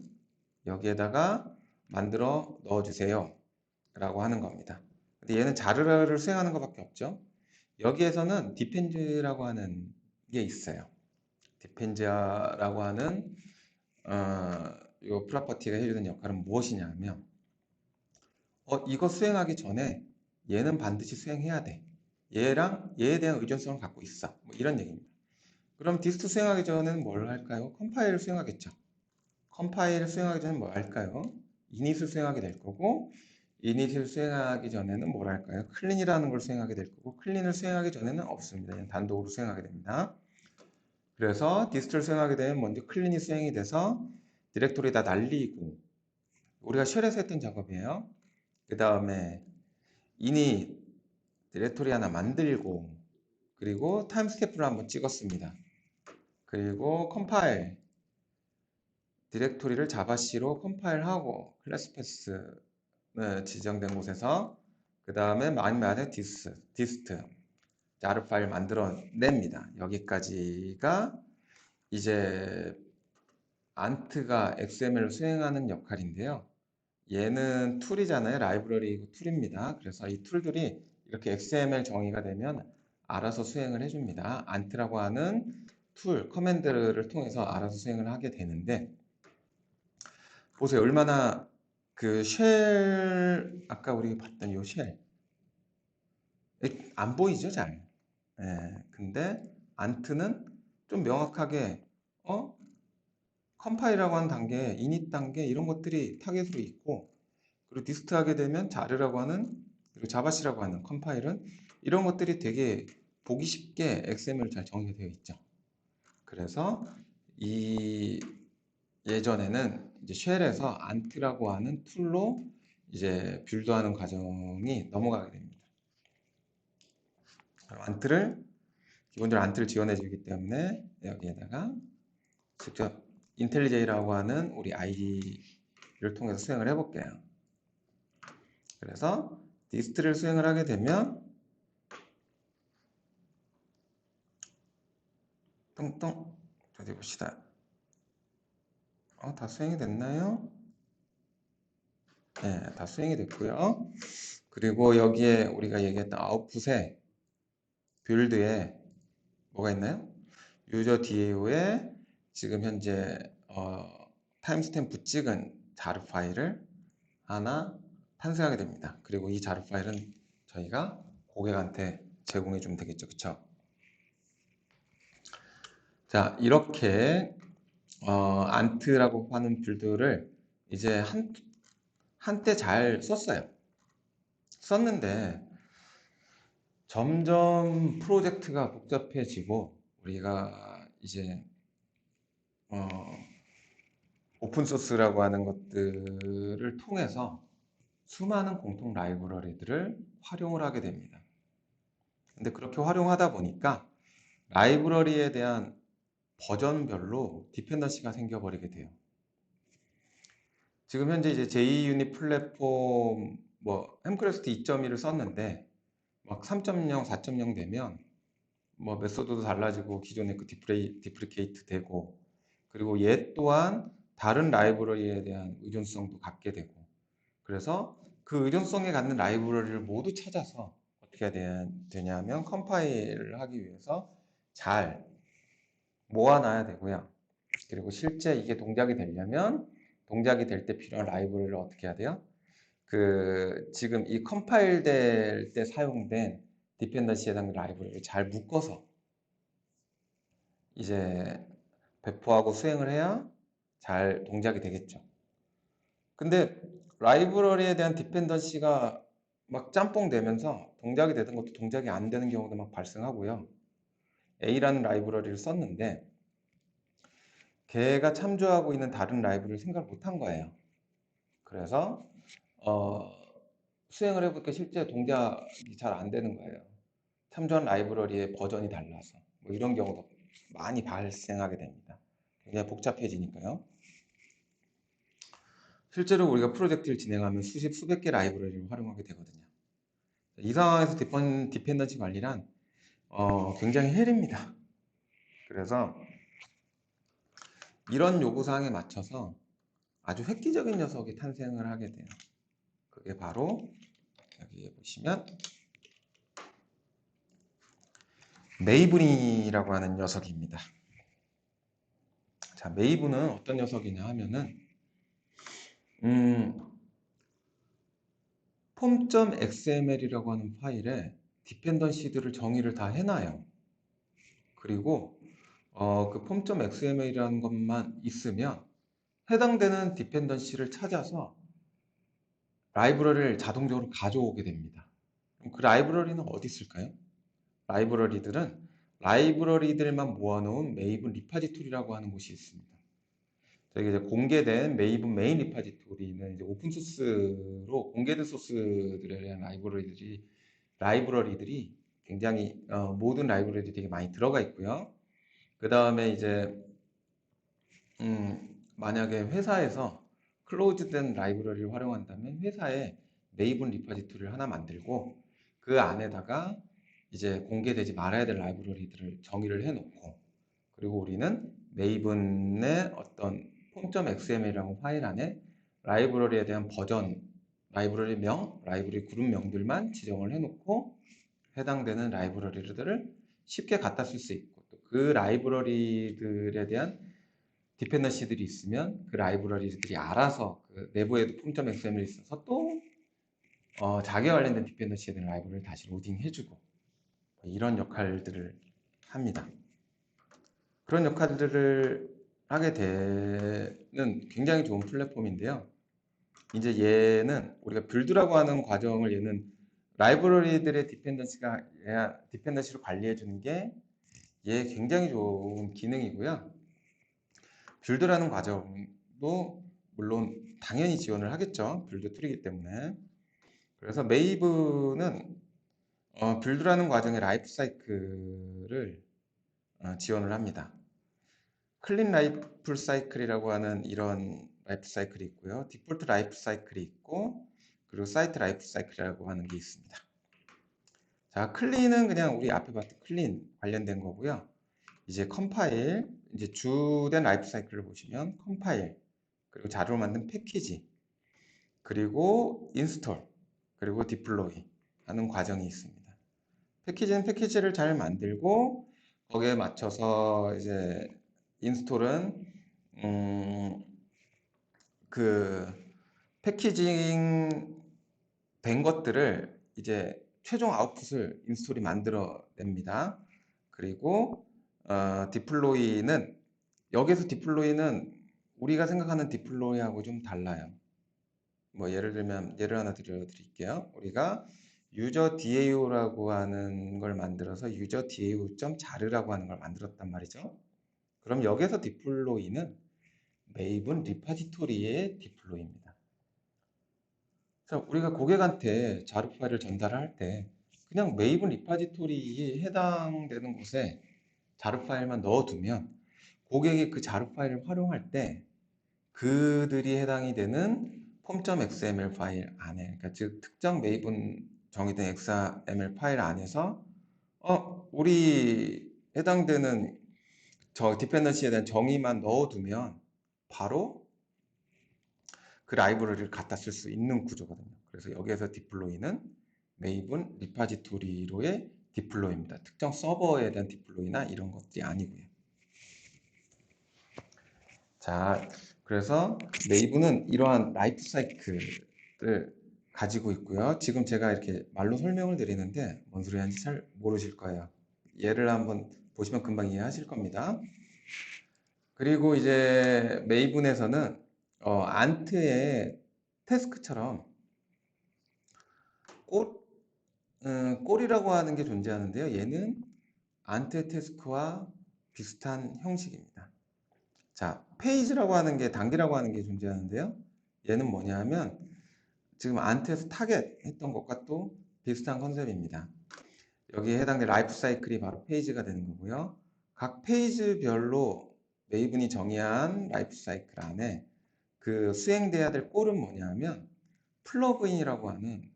여기에다가 만들어 넣어주세요 라고 하는 겁니다. 근데 얘는 자르를 수행하는 것밖에 없죠. 여기에서는 디펜즈라고 하는 게 있어요. 디펜즈라고 하는 이 프로퍼티가 해주는 역할은 무엇이냐면 이거 수행하기 전에 얘는 반드시 수행해야 돼. 얘랑 얘에 대한 의존성을 갖고 있어. 뭐 이런 얘기입니다. 그럼 디스트 수행하기 전에는 뭘 할까요? 컴파일을 수행하겠죠. 컴파일을 수행하기 전에 뭘 할까요? 이닛을 수행하게 될 거고, 이닛을 수행하기 전에는 뭘 할까요? 클린이라는 걸 수행하게 될 거고, 클린을 수행하기 전에는 없습니다. 그냥 단독으로 수행하게 됩니다. 그래서 디스트를 수행하게 되면 먼저 클린이 수행이 돼서 디렉토리 다 날리고, 우리가 쉘에서 했던 작업이에요. 그 다음에 이닛 디렉토리 하나 만들고, 그리고 타임 스태프를 한번 찍었습니다. 그리고 컴파일 디렉토리를 자바C로 컴파일하고 클래스 패스 지정된 곳에서 그 다음에 마지막에 디스트 자르 파일 만들어냅니다. 여기까지가 이제 안트가 XML을 수행하는 역할인데요. 얘는 툴이잖아요. 라이브러리 툴입니다. 그래서 이 툴들이 이렇게 XML 정의가 되면 알아서 수행을 해줍니다. 안트라고 하는 툴, 커맨드를 통해서 알아서 수행을 하게 되는데, 보세요. 얼마나 그 쉘, 아까 우리 봤던 요 쉘, 안 보이죠, 잘. 예, 근데 안트는 좀 명확하게, 컴파일이라고 하는 단계, 이닛 단계, 이런 것들이 타겟으로 있고, 그리고 디스트 하게 되면 자르라고 하는, 그리고 자바시라고 하는 컴파일은 이런 것들이 되게 보기 쉽게 XML 잘 정의가 되어 있죠. 그래서 이 예전에는 이제 쉘에서 안트라고 하는 툴로 이제 빌드하는 과정이 넘어가게 됩니다. 안트를 기본적으로 안트를 지원해주기 때문에 여기에다가 직접 인텔리제이라고 하는 우리 ID를 통해서 수행을 해볼게요. 그래서 디스트를 수행을 하게 되면 똥똥 어디 봅시다. 다 수행이 됐나요? 네, 다 수행이 됐고요. 그리고 여기에 우리가 얘기했던 아웃풋에 빌드에 뭐가 있나요? 유저 DAO에 지금 현재 타임스탬프 찍은 자르 파일을 하나 탄생하게 됩니다. 그리고 이 자르 파일은 저희가 고객한테 제공해 주면 되겠죠. 그쵸? 자, 이렇게 안트라고 하는 빌드를 이제 한때 잘 썼어요. 썼는데 점점 프로젝트가 복잡해지고 우리가 이제 어, 오픈소스라고 하는 것들을 통해서 수많은 공통 라이브러리들을 활용을 하게 됩니다. 근데 그렇게 활용하다 보니까 라이브러리에 대한 버전별로 디펜던시가 생겨버리게 돼요. 지금 현재 이제 JUnit 플랫폼 뭐 햄크래프트 2.1을 썼는데 막 3.0, 4.0 되면 뭐 메소드도 달라지고 기존의 그 디프리케이트 되고, 그리고 얘 또한 다른 라이브러리에 대한 의존성도 갖게 되고, 그래서 그 의존성에 갖는 라이브러리를 모두 찾아서 어떻게 해야 되냐면 컴파일을 하기 위해서 잘 모아놔야 되고요. 그리고 실제 이게 동작이 되려면 동작이 될 때 필요한 라이브러리를 어떻게 해야 돼요? 그 지금 이 컴파일 될 때 사용된 디펜던시에 대한 라이브러리를 잘 묶어서 이제 배포하고 수행을 해야 잘 동작이 되겠죠. 근데 라이브러리에 대한 디펜던시가 막 짬뽕 되면서 동작이 되던 것도 동작이 안 되는 경우도 막 발생하고요. A라는 라이브러리를 썼는데 걔가 참조하고 있는 다른 라이브러리를 생각을 못한 거예요. 그래서 수행을 해보니까 실제 동작이 잘 안 되는 거예요. 참조한 라이브러리의 버전이 달라서 뭐 이런 경우도 많이 발생하게 됩니다. 굉장히 복잡해지니까요. 실제로 우리가 프로젝트를 진행하면 수백 개 라이브러리를 활용하게 되거든요. 이 상황에서 디펜던시 관리란 굉장히 헬입니다. 그래서 이런 요구사항에 맞춰서 아주 획기적인 녀석이 탄생을 하게 돼요. 그게 바로 여기 보시면 메이븐이라고 하는 녀석입니다. 자, 메이븐은 어떤 녀석이냐 하면은 폼.xml이라고 하는 파일에 디펜던시들을 정의를 다 해놔요. 그리고 그 폼.xml이라는 것만 있으면 해당되는 디펜던시를 찾아서 라이브러리를 자동적으로 가져오게 됩니다. 그럼 그 라이브러리는 어디 있을까요? 라이브러리들만 모아놓은 메이븐 리파지토리라고 하는 곳이 있습니다. 저기 이제 공개된 메이븐 메인 리파지토리는 이제 오픈소스로 공개된 소스들에 대한 라이브러리들이 굉장히 모든 라이브러리들이 되게 많이 들어가 있고요. 그 다음에 이제 만약에 회사에서 클로즈된 라이브러리를 활용한다면 회사에 메이븐 리파지토리를 하나 만들고 그 안에다가 이제 공개되지 말아야 될 라이브러리들을 정의를 해놓고 그리고 우리는 메이븐의 어떤 폼.xml이라는 파일 안에 라이브러리에 대한 버전, 라이브러리명, 라이브러리 그룹명들만 지정을 해놓고 해당되는 라이브러리들을 쉽게 갖다 쓸 수 있고 또 그 라이브러리들에 대한 디펜던시들이 있으면 그 라이브러리들이 알아서 그 내부에도 폼.xml이 있어서 또 자기와 관련된 디펜던시에 대한 라이브러리를 다시 로딩해주고 이런 역할들을 합니다. 그런 역할들을 하게 되는 굉장히 좋은 플랫폼인데요. 이제 얘는 우리가 빌드라고 하는 과정을 얘는 라이브러리들의 디펜던시를 관리해 주는 게 얘 굉장히 좋은 기능이고요. 빌드라는 과정도 물론 당연히 지원을 하겠죠. 빌드 툴이기 때문에. 그래서 메이브는 빌드라는 과정의 라이프 사이클을 지원을 합니다. 클린 라이프 사이클이라고 하는 이런 라이프 사이클이 있고요. 디폴트 라이프 사이클이 있고 그리고 사이트 라이프 사이클이라고 하는 게 있습니다. 자, 클린은 그냥 우리 앞에 봤던 클린 관련된 거고요. 이제 컴파일, 이제 주된 라이프 사이클을 보시면 컴파일, 그리고 자료를 만든 패키지, 그리고 인스톨, 그리고 디플로이 하는 과정이 있습니다. 패키지는 패키지를 잘 만들고 거기에 맞춰서 이제 인스톨은 그 패키징 된 것들을 이제 최종 아웃풋을 인스톨이 만들어냅니다. 그리고 디플로이는 여기서 디플로이는 우리가 생각하는 디플로이하고 좀 달라요. 뭐 예를 들면 예를 하나 드릴게요. 우리가 유저 DAO라고 하는 걸 만들어서 유저 DAO.자르라고 하는 걸 만들었단 말이죠. 그럼 여기서 디플로이는 메이븐 리파지토리의 디플로이입니다. 그래서 우리가 고객한테 자료 파일을 전달할 때 그냥 메이븐 리파지토리에 해당되는 곳에 자료 파일만 넣어두면 고객이 그 자료 파일을 활용할 때 그들이 해당이 되는 폼.xml 파일 안에, 그러니까 즉 특정 메이븐 정의된 XML 파일 안에서 우리 해당되는 저 디펜던시에 대한 정의만 넣어두면 바로 그 라이브러리를 갖다 쓸 수 있는 구조거든요. 그래서 여기에서 디플로이는 메이븐 리파지토리로의 디플로이입니다. 특정 서버에 대한 디플로이나 이런 것들이 아니고요. 자, 그래서 메이븐은 이러한 라이프 사이클을 가지고 있고요. 지금 제가 이렇게 말로 설명을 드리는데 뭔 소리 하는지 잘 모르실 거예요. 예를 한번 보시면 금방 이해하실 겁니다. 그리고 이제 메이븐에서는 안트의 태스크처럼 꼴이라고 하는 게 존재하는데요. 얘는 안트의 태스크와 비슷한 형식입니다. 자, 페이지라고 하는 게 단계라고 하는 게 존재하는데요. 얘는 뭐냐 하면 지금 안트에서 타겟 했던 것과 또 비슷한 컨셉입니다. 여기에 해당된 라이프 사이클이 바로 페이지가 되는 거고요. 각 페이지별로 메이븐이 정의한 라이프 사이클 안에 그 수행돼야 될 꼴은 뭐냐 하면 플러그인이라고 하는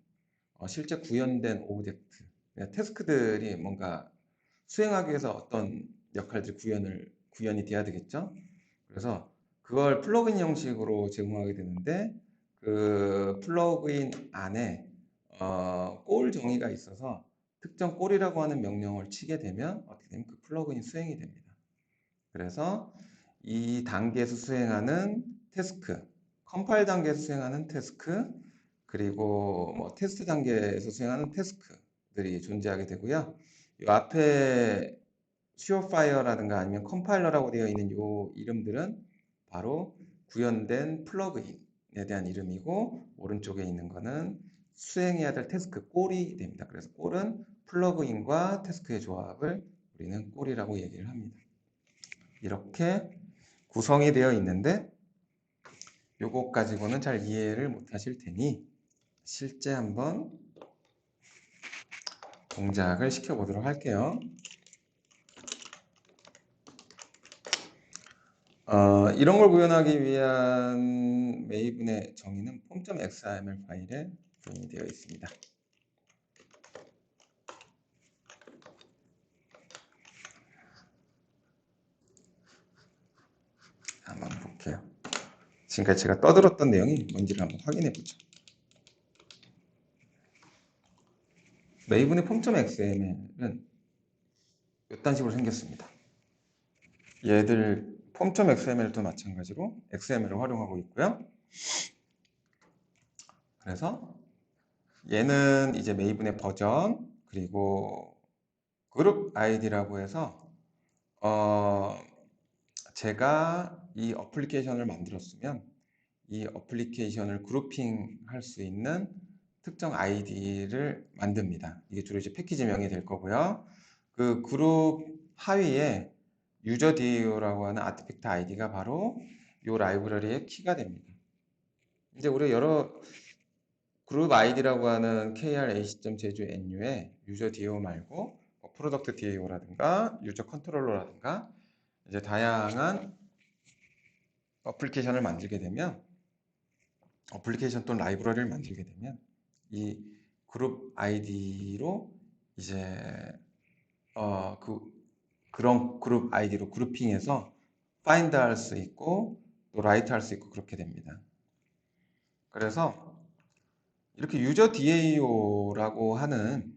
실제 구현된 오브젝트, 그러니까 태스크들이 뭔가 수행하기 위해서 어떤 역할들 구현이 돼야 되겠죠. 그래서 그걸 플러그인 형식으로 제공하게 되는데 그 플러그인 안에 꼴 정의가 있어서 특정 꼴이라고 하는 명령을 치게 되면 어떻게 되면 그 플러그인이 수행이 됩니다. 그래서 이 단계에서 수행하는 태스크, 컴파일 단계에서 수행하는 태스크, 그리고 뭐 테스트 단계에서 수행하는 태스크, 것들이 존재하게 되고요. 이 앞에 슈어파이어라든가 아니면 컴파일러라고 되어 있는 이 이름들은 바로 구현된 플러그인에 대한 이름이고, 오른쪽에 있는 거는 수행해야 될 태스크 꼴이 됩니다. 그래서 꼴은 플러그인과 태스크의 조합을 우리는 꼴이라고 얘기를 합니다. 이렇게 구성이 되어 있는데 요것 가지고는 잘 이해를 못 하실 테니 실제 한번 동작을 시켜 보도록 할게요. 이런 걸 구현하기 위한 메이븐의 정의는 form.xml 파일에 구현이 되어 있습니다. 한번 볼게요. 지금까지 제가 떠들었던 내용이 뭔지를 한번 확인해 보죠. 메이븐의 form.xml은 이딴 식으로 생겼습니다. 얘들 form.xml도 마찬가지로 XML을 활용하고 있고요. 그래서 얘는 이제 메이븐의 버전, 그리고 그룹 아이디라고 해서 제가 이 어플리케이션을 만들었으면 이 어플리케이션을 그룹핑 할 수 있는 특정 아이디를 만듭니다. 이게 주로 이제 패키지명이 될 거고요. 그 그룹 하위에 유저 DAO라고 하는 아티팩트 아이디가 바로 이 라이브러리의 키가 됩니다. 이제 우리 여러 그룹 아이디라고 하는 krac.제주.nu에 유저 DAO 말고 프로덕트 DAO라든가 유저 컨트롤러라든가 이제 다양한 어플리케이션을 만들게 되면, 어플리케이션 또는 라이브러리를 만들게 되면 이 그룹 아이디로 이제 그런 그룹 아이디로 그룹핑해서 파인드 할 수 있고 또 라이트 할 수 있고 그렇게 됩니다. 그래서 이렇게 유저 DAO라고 하는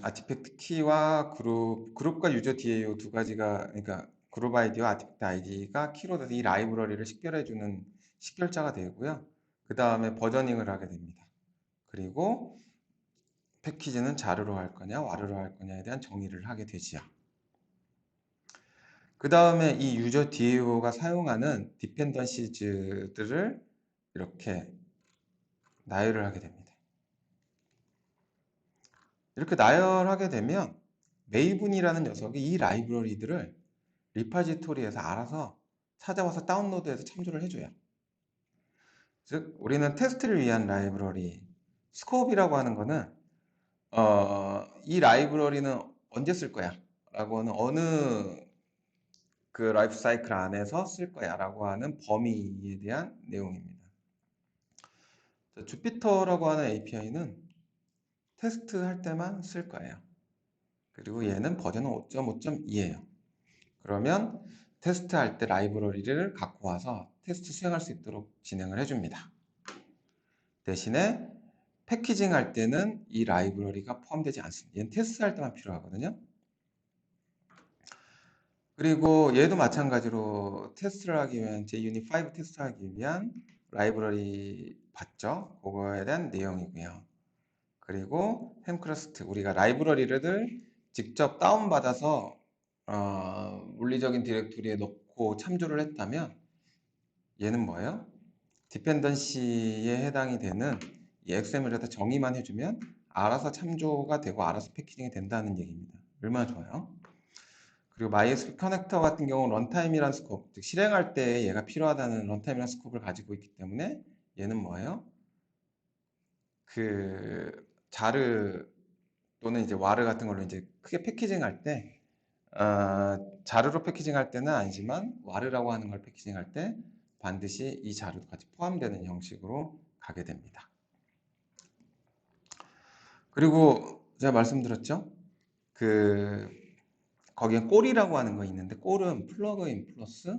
아티팩트 키와 그룹과 유저 DAO 두 가지가, 그러니까 그룹 아이디와 아티팩트 아이디가 키로 돼서 이 라이브러리를 식별해주는 식별자가 되고요. 그 다음에 버저닝을 하게 됩니다. 그리고 패키지는 자르로 할 거냐, 와르로 할 거냐에 대한 정의를 하게 되지요. 그 다음에 이 유저 DAO가 사용하는 디펜던시즈들을 이렇게 나열을 하게 됩니다. 이렇게 나열하게 되면 메이븐이라는 녀석이 이 라이브러리들을 리파지토리에서 알아서 찾아와서 다운로드해서 참조를 해줘요. 즉 우리는 테스트를 위한 라이브러리 스코업이라고 하는 거는 이 라이브러리는 언제 쓸 거야 라고 하는 어느 그 라이프 사이클 안에서 쓸 거야 라고 하는 범위에 대한 내용입니다. 주피터라고 하는 API는 테스트 할 때만 쓸 거예요. 그리고 얘는 버전은 5.5.2예요. 그러면 테스트 할 때 라이브러리를 갖고 와서 테스트 수행할 수 있도록 진행을 해줍니다. 대신에 패키징 할 때는 이 라이브러리가 포함되지 않습니다. 얘는 테스트 할 때만 필요하거든요. 그리고 얘도 마찬가지로 테스트를 하기 위한 JUnit 5 테스트 하기 위한 라이브러리 봤죠? 그거에 대한 내용이고요. 그리고 햄크러스트, 우리가 라이브러리를 직접 다운받아서 물리적인 디렉토리에 넣고 참조를 했다면 얘는 뭐예요? 디펜던시에 해당이 되는 이 XML에다 정의만 해주면 알아서 참조가 되고 알아서 패키징이 된다는 얘기입니다. 얼마나 좋아요? 그리고 MySQL 커넥터 같은 경우는 런타임이라는 스코프, 즉 실행할 때 얘가 필요하다는 런타임이라는 스코프를 가지고 있기 때문에 얘는 뭐예요? 그 자르 또는 이제 와르 같은 걸로 이제 크게 패키징할 때 자르로 패키징할 때는 아니지만 와르라고 하는 걸 패키징할 때 반드시 이 자르도 같이 포함되는 형식으로 가게 됩니다. 그리고 제가 말씀드렸죠? 거기에 꼴이라고 하는 거 있는데 꼴은 플러그인 플러스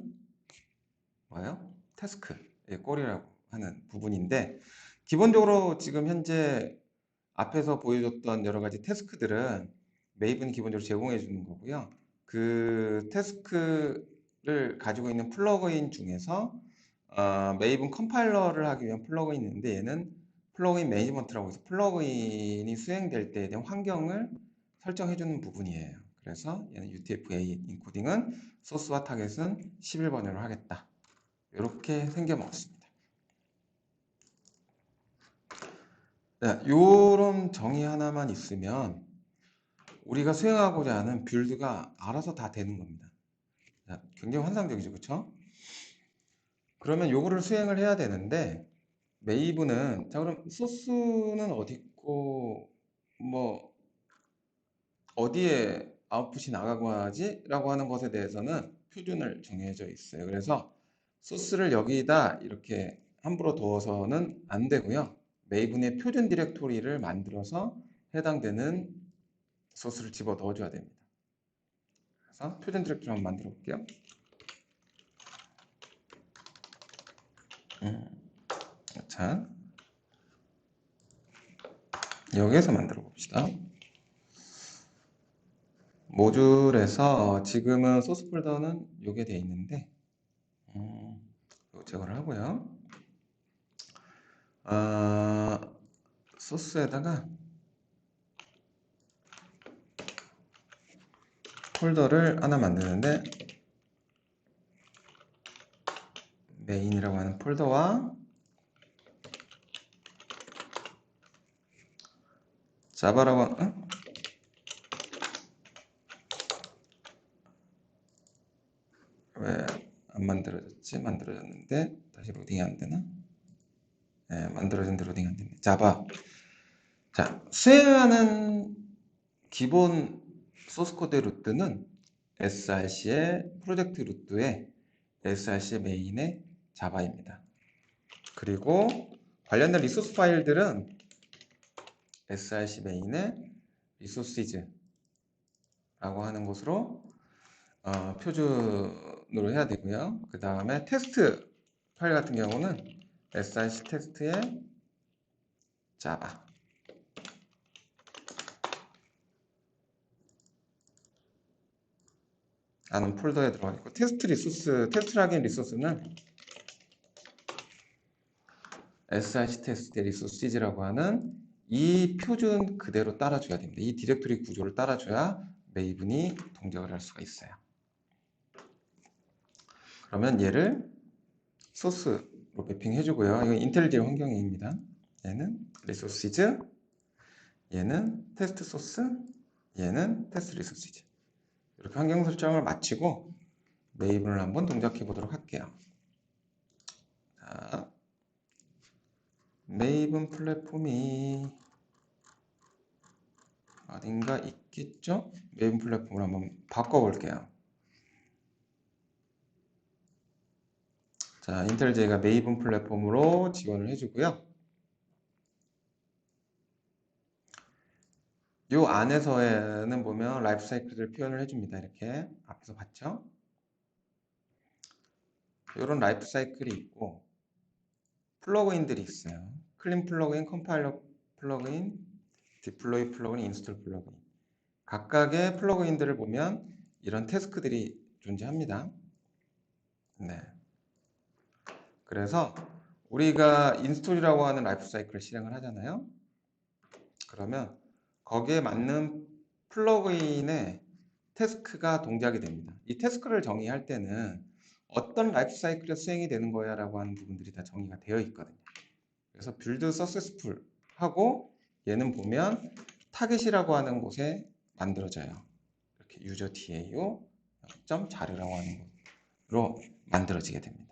뭐예요? 태스크, 꼴이라고 하는 부분인데 기본적으로 지금 현재 앞에서 보여줬던 여러 가지 태스크들은 메이븐이 기본적으로 제공해 주는 거고요. 그 태스크를 가지고 있는 플러그인 중에서 메이븐 컴파일러를 하기 위한 플러그인이 있는데 얘는 플러그인 매니지먼트라고 해서 플러그인이 수행될 때에 대한 환경을 설정해주는 부분이에요. 그래서 얘는 UTF-8 인코딩은 소스와 타겟은 11번으로 하겠다. 이렇게 생겨먹었습니다. 자, 요런 정의 하나만 있으면 우리가 수행하고자 하는 빌드가 알아서 다 되는 겁니다. 자, 굉장히 환상적이죠, 그렇죠? 그러면 요거를 수행을 해야 되는데 메이브는 자 그럼 소스는 어디 있고 뭐 어디에 아웃풋이 나가고 하지? 라고 하는 것에 대해서는 표준을 정해져 있어요. 그래서 소스를 여기다 이렇게 함부로 둬서는 안 되고요. 메이븐의 표준 디렉토리를 만들어서 해당되는 소스를 집어 넣어줘야 됩니다. 그래서 표준 디렉토리 한번 만들어 볼게요. 자, 여기에서 만들어 봅시다. 모듈에서 지금은 소스 폴더는 요게 되어 있는데 이거 제거를 하고요. 소스에다가 폴더를 하나 만드는데 메인이라고 하는 폴더와 자바라고 하는 왜 안 만들어졌지? 만들어졌는데 다시 로딩이 안 되나? 네, 만들어진데 로딩 안 됩니다. 자바. 자, 수행하는 기본 소스 코드 루트는 src의 프로젝트 루트에 src의 메인의 자바입니다. 그리고 관련된 리소스 파일들은 src 메인의 리소시즈라고 하는 것으로 표준으로 해야 되고요. 그 다음에 테스트 파일 같은 경우는 src 테스트의 자바 라는 폴더에 들어가 있고 테스트 리소스, 테스트라긴 리소스는 src 테스트 리소시즈라고 하는 이 표준 그대로 따라줘야 됩니다. 이 디렉토리 구조를 따라줘야 메이븐이 동작을 할 수가 있어요. 그러면 얘를 소스로 매핑 해주고요. 이건 인텔리제 환경입니다. 얘는 리소시즈, 얘는 테스트 소스, 얘는 테스트 리소시즈. 이렇게 환경 설정을 마치고 메이븐을 한번 동작해 보도록 할게요. 자, 메이븐 플랫폼이 어딘가 있겠죠? 메이븐 플랫폼을 한번 바꿔볼게요. 자, 인텔J가 메이븐 플랫폼으로 지원을 해주고요. 요 안에서는 보면 라이프 사이클을 표현을 해줍니다. 이렇게 앞에서 봤죠? 이런 라이프 사이클이 있고 플러그인들이 있어요. 클린 플러그인, 컴파일러 플러그인, 디플로이 플러그인, 인스톨 플러그인. 각각의 플러그인들을 보면 이런 태스크들이 존재합니다. 네. 그래서 우리가 인스톨이라고 하는 라이프 사이클을 실행을 하잖아요. 그러면 거기에 맞는 플러그인의 태스크가 동작이 됩니다. 이 태스크를 정의할 때는 어떤 라이프 사이클에 수행이 되는 거야 라고 하는 부분들이 다 정의가 되어 있거든요. 그래서 빌드 서세스풀 하고 얘는 보면 타겟이라고 하는 곳에 만들어져요. 이렇게 유저 DAO 자르라고 하는 곳으로 만들어지게 됩니다.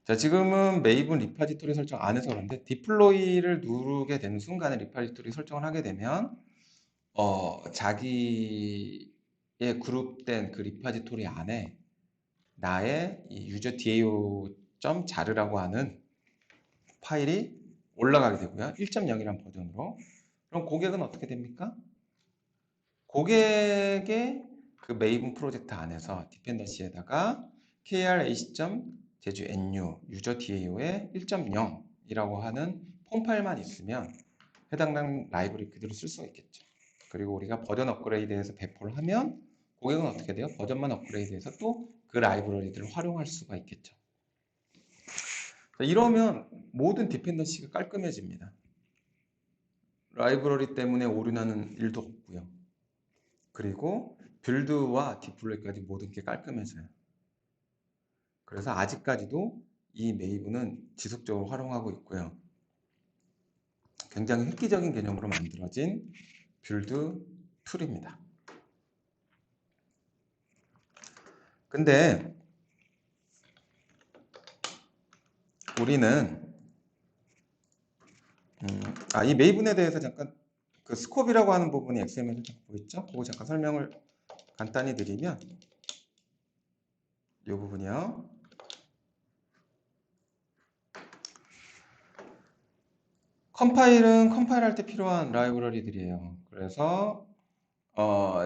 자, 지금은 메이븐 리파지토리 설정 안 해서 그런데 디플로이를 누르게 되는 순간에 리파지토리 설정을 하게 되면 자기의 그룹된 그 리파지토리 안에 나의 이 유저 DAO.자르라고 하는 파일이 올라가게 되고요. 1.0이란 버전으로. 그럼 고객은 어떻게 됩니까? 고객의 그 메이븐 프로젝트 안에서 디펜던시에다가 krac.제주 nu 유저 DAO의 1.0이라고 하는 폼 파일만 있으면 해당 라이브러리 그대로 쓸 수가 있겠죠. 그리고 우리가 버전 업그레이드해서 배포를 하면 고객은 어떻게 돼요? 버전만 업그레이드해서 또 그 라이브러리들을 활용할 수가 있겠죠. 이러면 모든 디펜던시가 깔끔해집니다. 라이브러리 때문에 오류나는 일도 없고요. 그리고 빌드와 디플로이까지 모든 게 깔끔해져요. 그래서 아직까지도 이 메이브는 지속적으로 활용하고 있고요. 굉장히 획기적인 개념으로 만들어진 빌드 툴입니다. 근데 우리는 이 메이븐에 대해서 잠깐 그 스콥이라고 하는 부분이 XML에 보이죠? 그거 잠깐 설명을 간단히 드리면 이 부분이요. 컴파일은 컴파일할 때 필요한 라이브러리들이에요. 그래서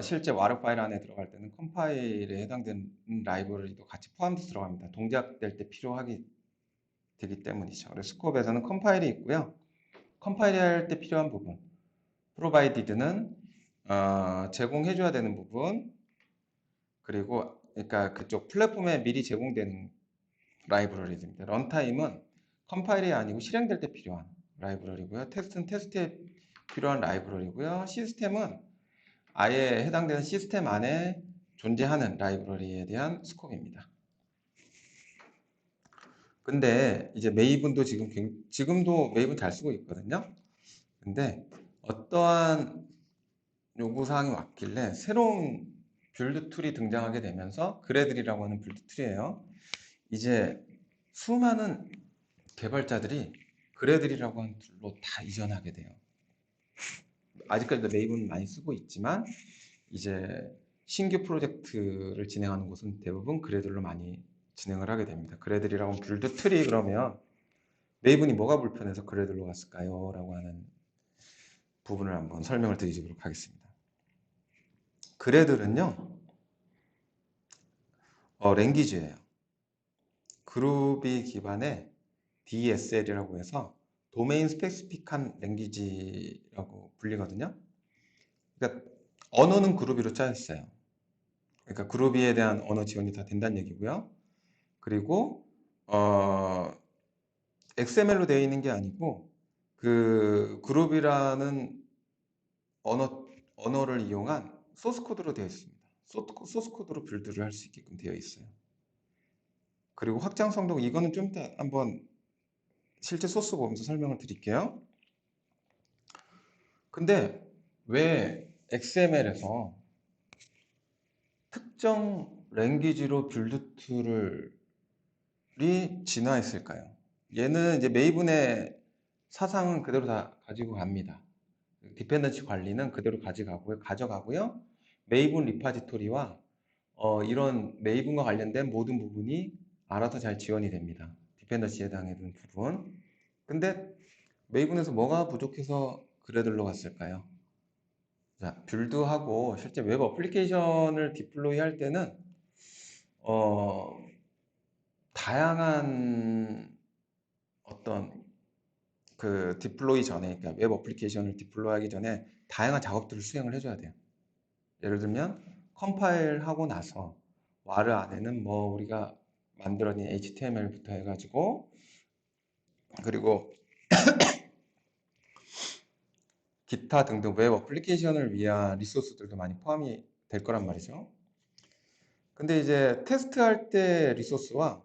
실제 와르 파일 안에 들어갈 때는 컴파일에 해당되는 라이브러리도 같이 포함돼서 들어갑니다. 동작될 때 필요하기 되기 때문이죠. 그래서 스콥에서는 컴파일이 있고요. 컴파일할 때 필요한 부분, provided는 제공해줘야 되는 부분, 그리고 그러니까 그쪽 플랫폼에 미리 제공되는 라이브러리입니다. 런타임은 컴파일이 아니고 실행될 때 필요한 라이브러리고요. 테스트는 테스트에 필요한 라이브러리고요. 시스템은 아예 해당되는 시스템 안에 존재하는 라이브러리에 대한 스콥입니다. 근데 이제 메이븐도 지금도 메이븐 잘 쓰고 있거든요. 근데 어떠한 요구사항이 왔길래 새로운 빌드 툴이 등장하게 되면서 그래들이라고 하는 빌드 툴이에요. 이제 수많은 개발자들이 그래들이라고 하는 툴로 다 이전하게 돼요. 아직까지도 메이븐 많이 쓰고 있지만 이제 신규 프로젝트를 진행하는 곳은 대부분 그래들로 많이 진행을 하게 됩니다. 그래들이라고 하면 빌드 툴이 그러면 메이븐이 뭐가 불편해서 그래들로 갔을까요? 라고 하는 부분을 한번 설명을 드리도록 하겠습니다. 그래들은요, 랭귀지예요. 그루비 기반의 DSL이라고 해서 도메인 스페시픽한 랭귀지라고 불리거든요. 그러니까 언어는 그루비로 짜여 있어요. 그러니까 그루비에 대한 언어 지원이 다 된다는 얘기고요. 그리고 XML로 되어 있는 게 아니고 그 그루비라는 언어를 이용한 소스 코드로 되어 있습니다. 소스 코드로 빌드를 할 수 있게끔 되어 있어요. 그리고 확장성도 이거는 좀 이따 한번 실제 소스 보면서 설명을 드릴게요. 근데 왜 XML에서 특정 랭귀지로 빌드 툴이 진화했을까요? 얘는 이제 메이븐의 사상은 그대로 다 가지고 갑니다. 디펜던시 관리는 그대로 가져가고요. 메이븐 리파지토리와 이런 메이븐과 관련된 모든 부분이 알아서 잘 지원이 됩니다. 디펜던시에 해당되는 부분. 근데 메이븐에서 뭐가 부족해서 그래들로 갔을까요? 자, 빌드하고 실제 웹 어플리케이션을 디플로이 할 때는 어, 다양한 어떤 그 디플로이 전에, 그러니까 웹 어플리케이션을 디플로이 하기 전에 다양한 작업들을 수행을 해줘야 돼요. 예를 들면 컴파일 하고 나서 와르 안에는 뭐 우리가 만들어낸 HTML부터 해가지고 그리고 기타 등등 웹 어플리케이션을 위한 리소스들도 많이 포함이 될 거란 말이죠. 근데 이제 테스트할 때 리소스와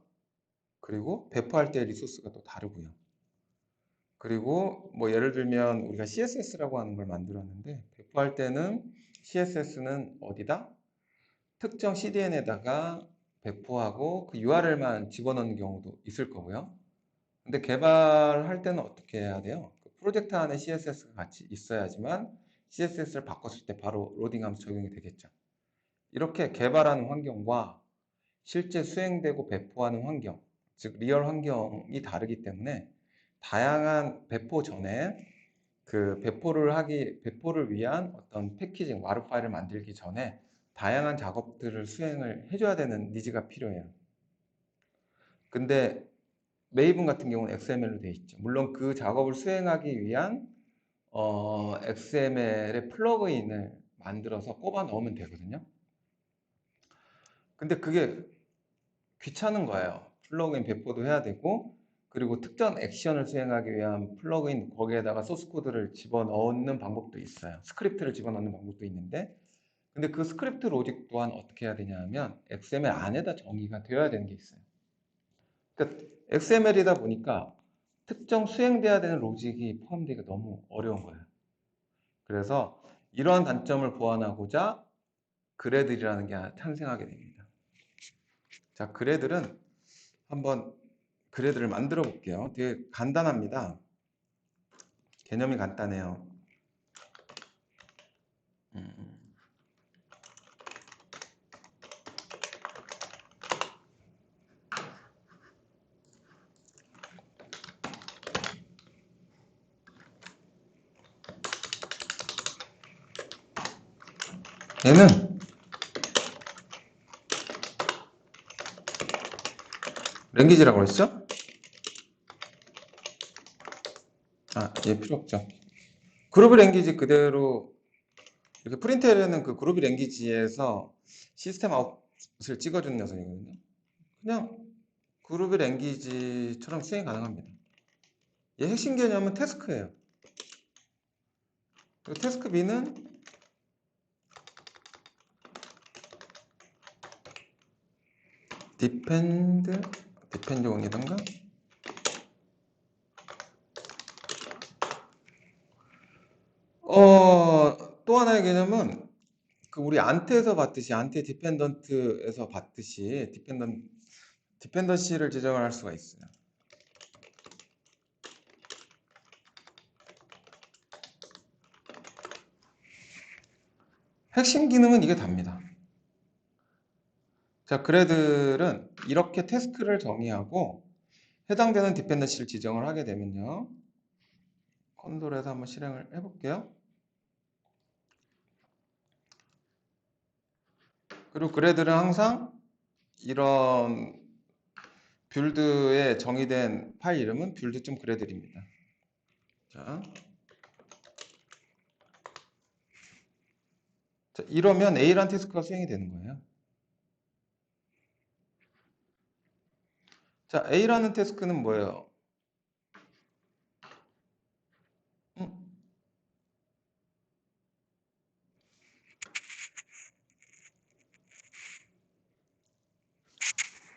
그리고 배포할 때 리소스가 또 다르고요. 그리고 뭐 예를 들면 우리가 CSS라고 하는 걸 만들었는데 배포할 때는 CSS는 어디다? 특정 CDN에다가 배포하고 그 URL만 집어넣는 경우도 있을 거고요. 근데 개발할 때는 어떻게 해야 돼요? 그 프로젝트 안에 CSS가 같이 있어야지만 CSS를 바꿨을 때 바로 로딩하면서 적용이 되겠죠. 이렇게 개발하는 환경과 실제 수행되고 배포하는 환경, 즉 리얼 환경이 다르기 때문에 다양한 배포 전에 그 배포를 위한 어떤 패키징, 와르 파일을 만들기 전에 다양한 작업들을 수행을 해줘야 되는 니즈가 필요해요. 근데 메이븐 같은 경우는 XML로 되어 있죠. 물론 그 작업을 수행하기 위한 XML의 플러그인을 만들어서 꼽아 넣으면 되거든요. 근데 그게 귀찮은 거예요. 플러그인 배포도 해야 되고 그리고 특정 액션을 수행하기 위한 플러그인 거기에다가 소스 코드를 집어넣는 방법도 있어요. 스크립트를 집어넣는 방법도 있는데, 근데 그 스크립트 로직 또한 어떻게 해야 되냐 하면 XML 안에다 정의가 되어야 되는 게 있어요. 그러니까 XML이다 보니까 특정 수행돼야 되는 로직이 포함되기가 너무 어려운 거예요. 그래서 이러한 단점을 보완하고자 그래들이라는 게 탄생하게 됩니다. 자, 그래들을 만들어 볼게요. 되게 간단합니다. 개념이 간단해요. 얘는 랭귀지라고 그랬죠? 아, 얘 필요 없죠. 그루비 랭귀지 그대로 이렇게 프린트하려는 그 그루비 랭귀지에서 시스템 아웃을 찍어주는 녀석이거든요. 그냥 그루비 랭귀지처럼 수행이 가능합니다. 얘 핵심 개념은 태스크예요. 태스크 B는 디펜드 온이던가? 또 하나의 개념은 그 우리 안테에서 봤듯이 안테 디펜던트에서 봤듯이 디펜던시를 지정을 할 수가 있어요. 핵심 기능은 이게 답니다. 자, 그래들은 이렇게 태스크를 정의하고 해당되는 디펜던시를 지정을 하게 되면요. 콘솔에서 한번 실행을 해볼게요. 그리고 그래들은 항상 이런 빌드에 정의된 파일 이름은 build.gradle입니다. 자, 이러면 A라는 태스크가 수행이 되는 거예요. 자, A라는 태스크는 뭐예요?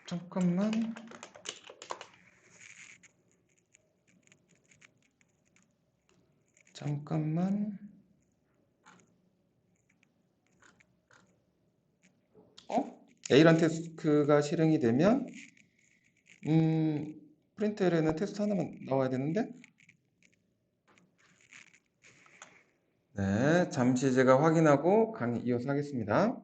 잠깐만. A라는 태스크가 실행이 되면 프린트L에는 테스트 하나만 나와야 되는데, 네, 잠시 제가 확인하고 강의 이어서 하겠습니다.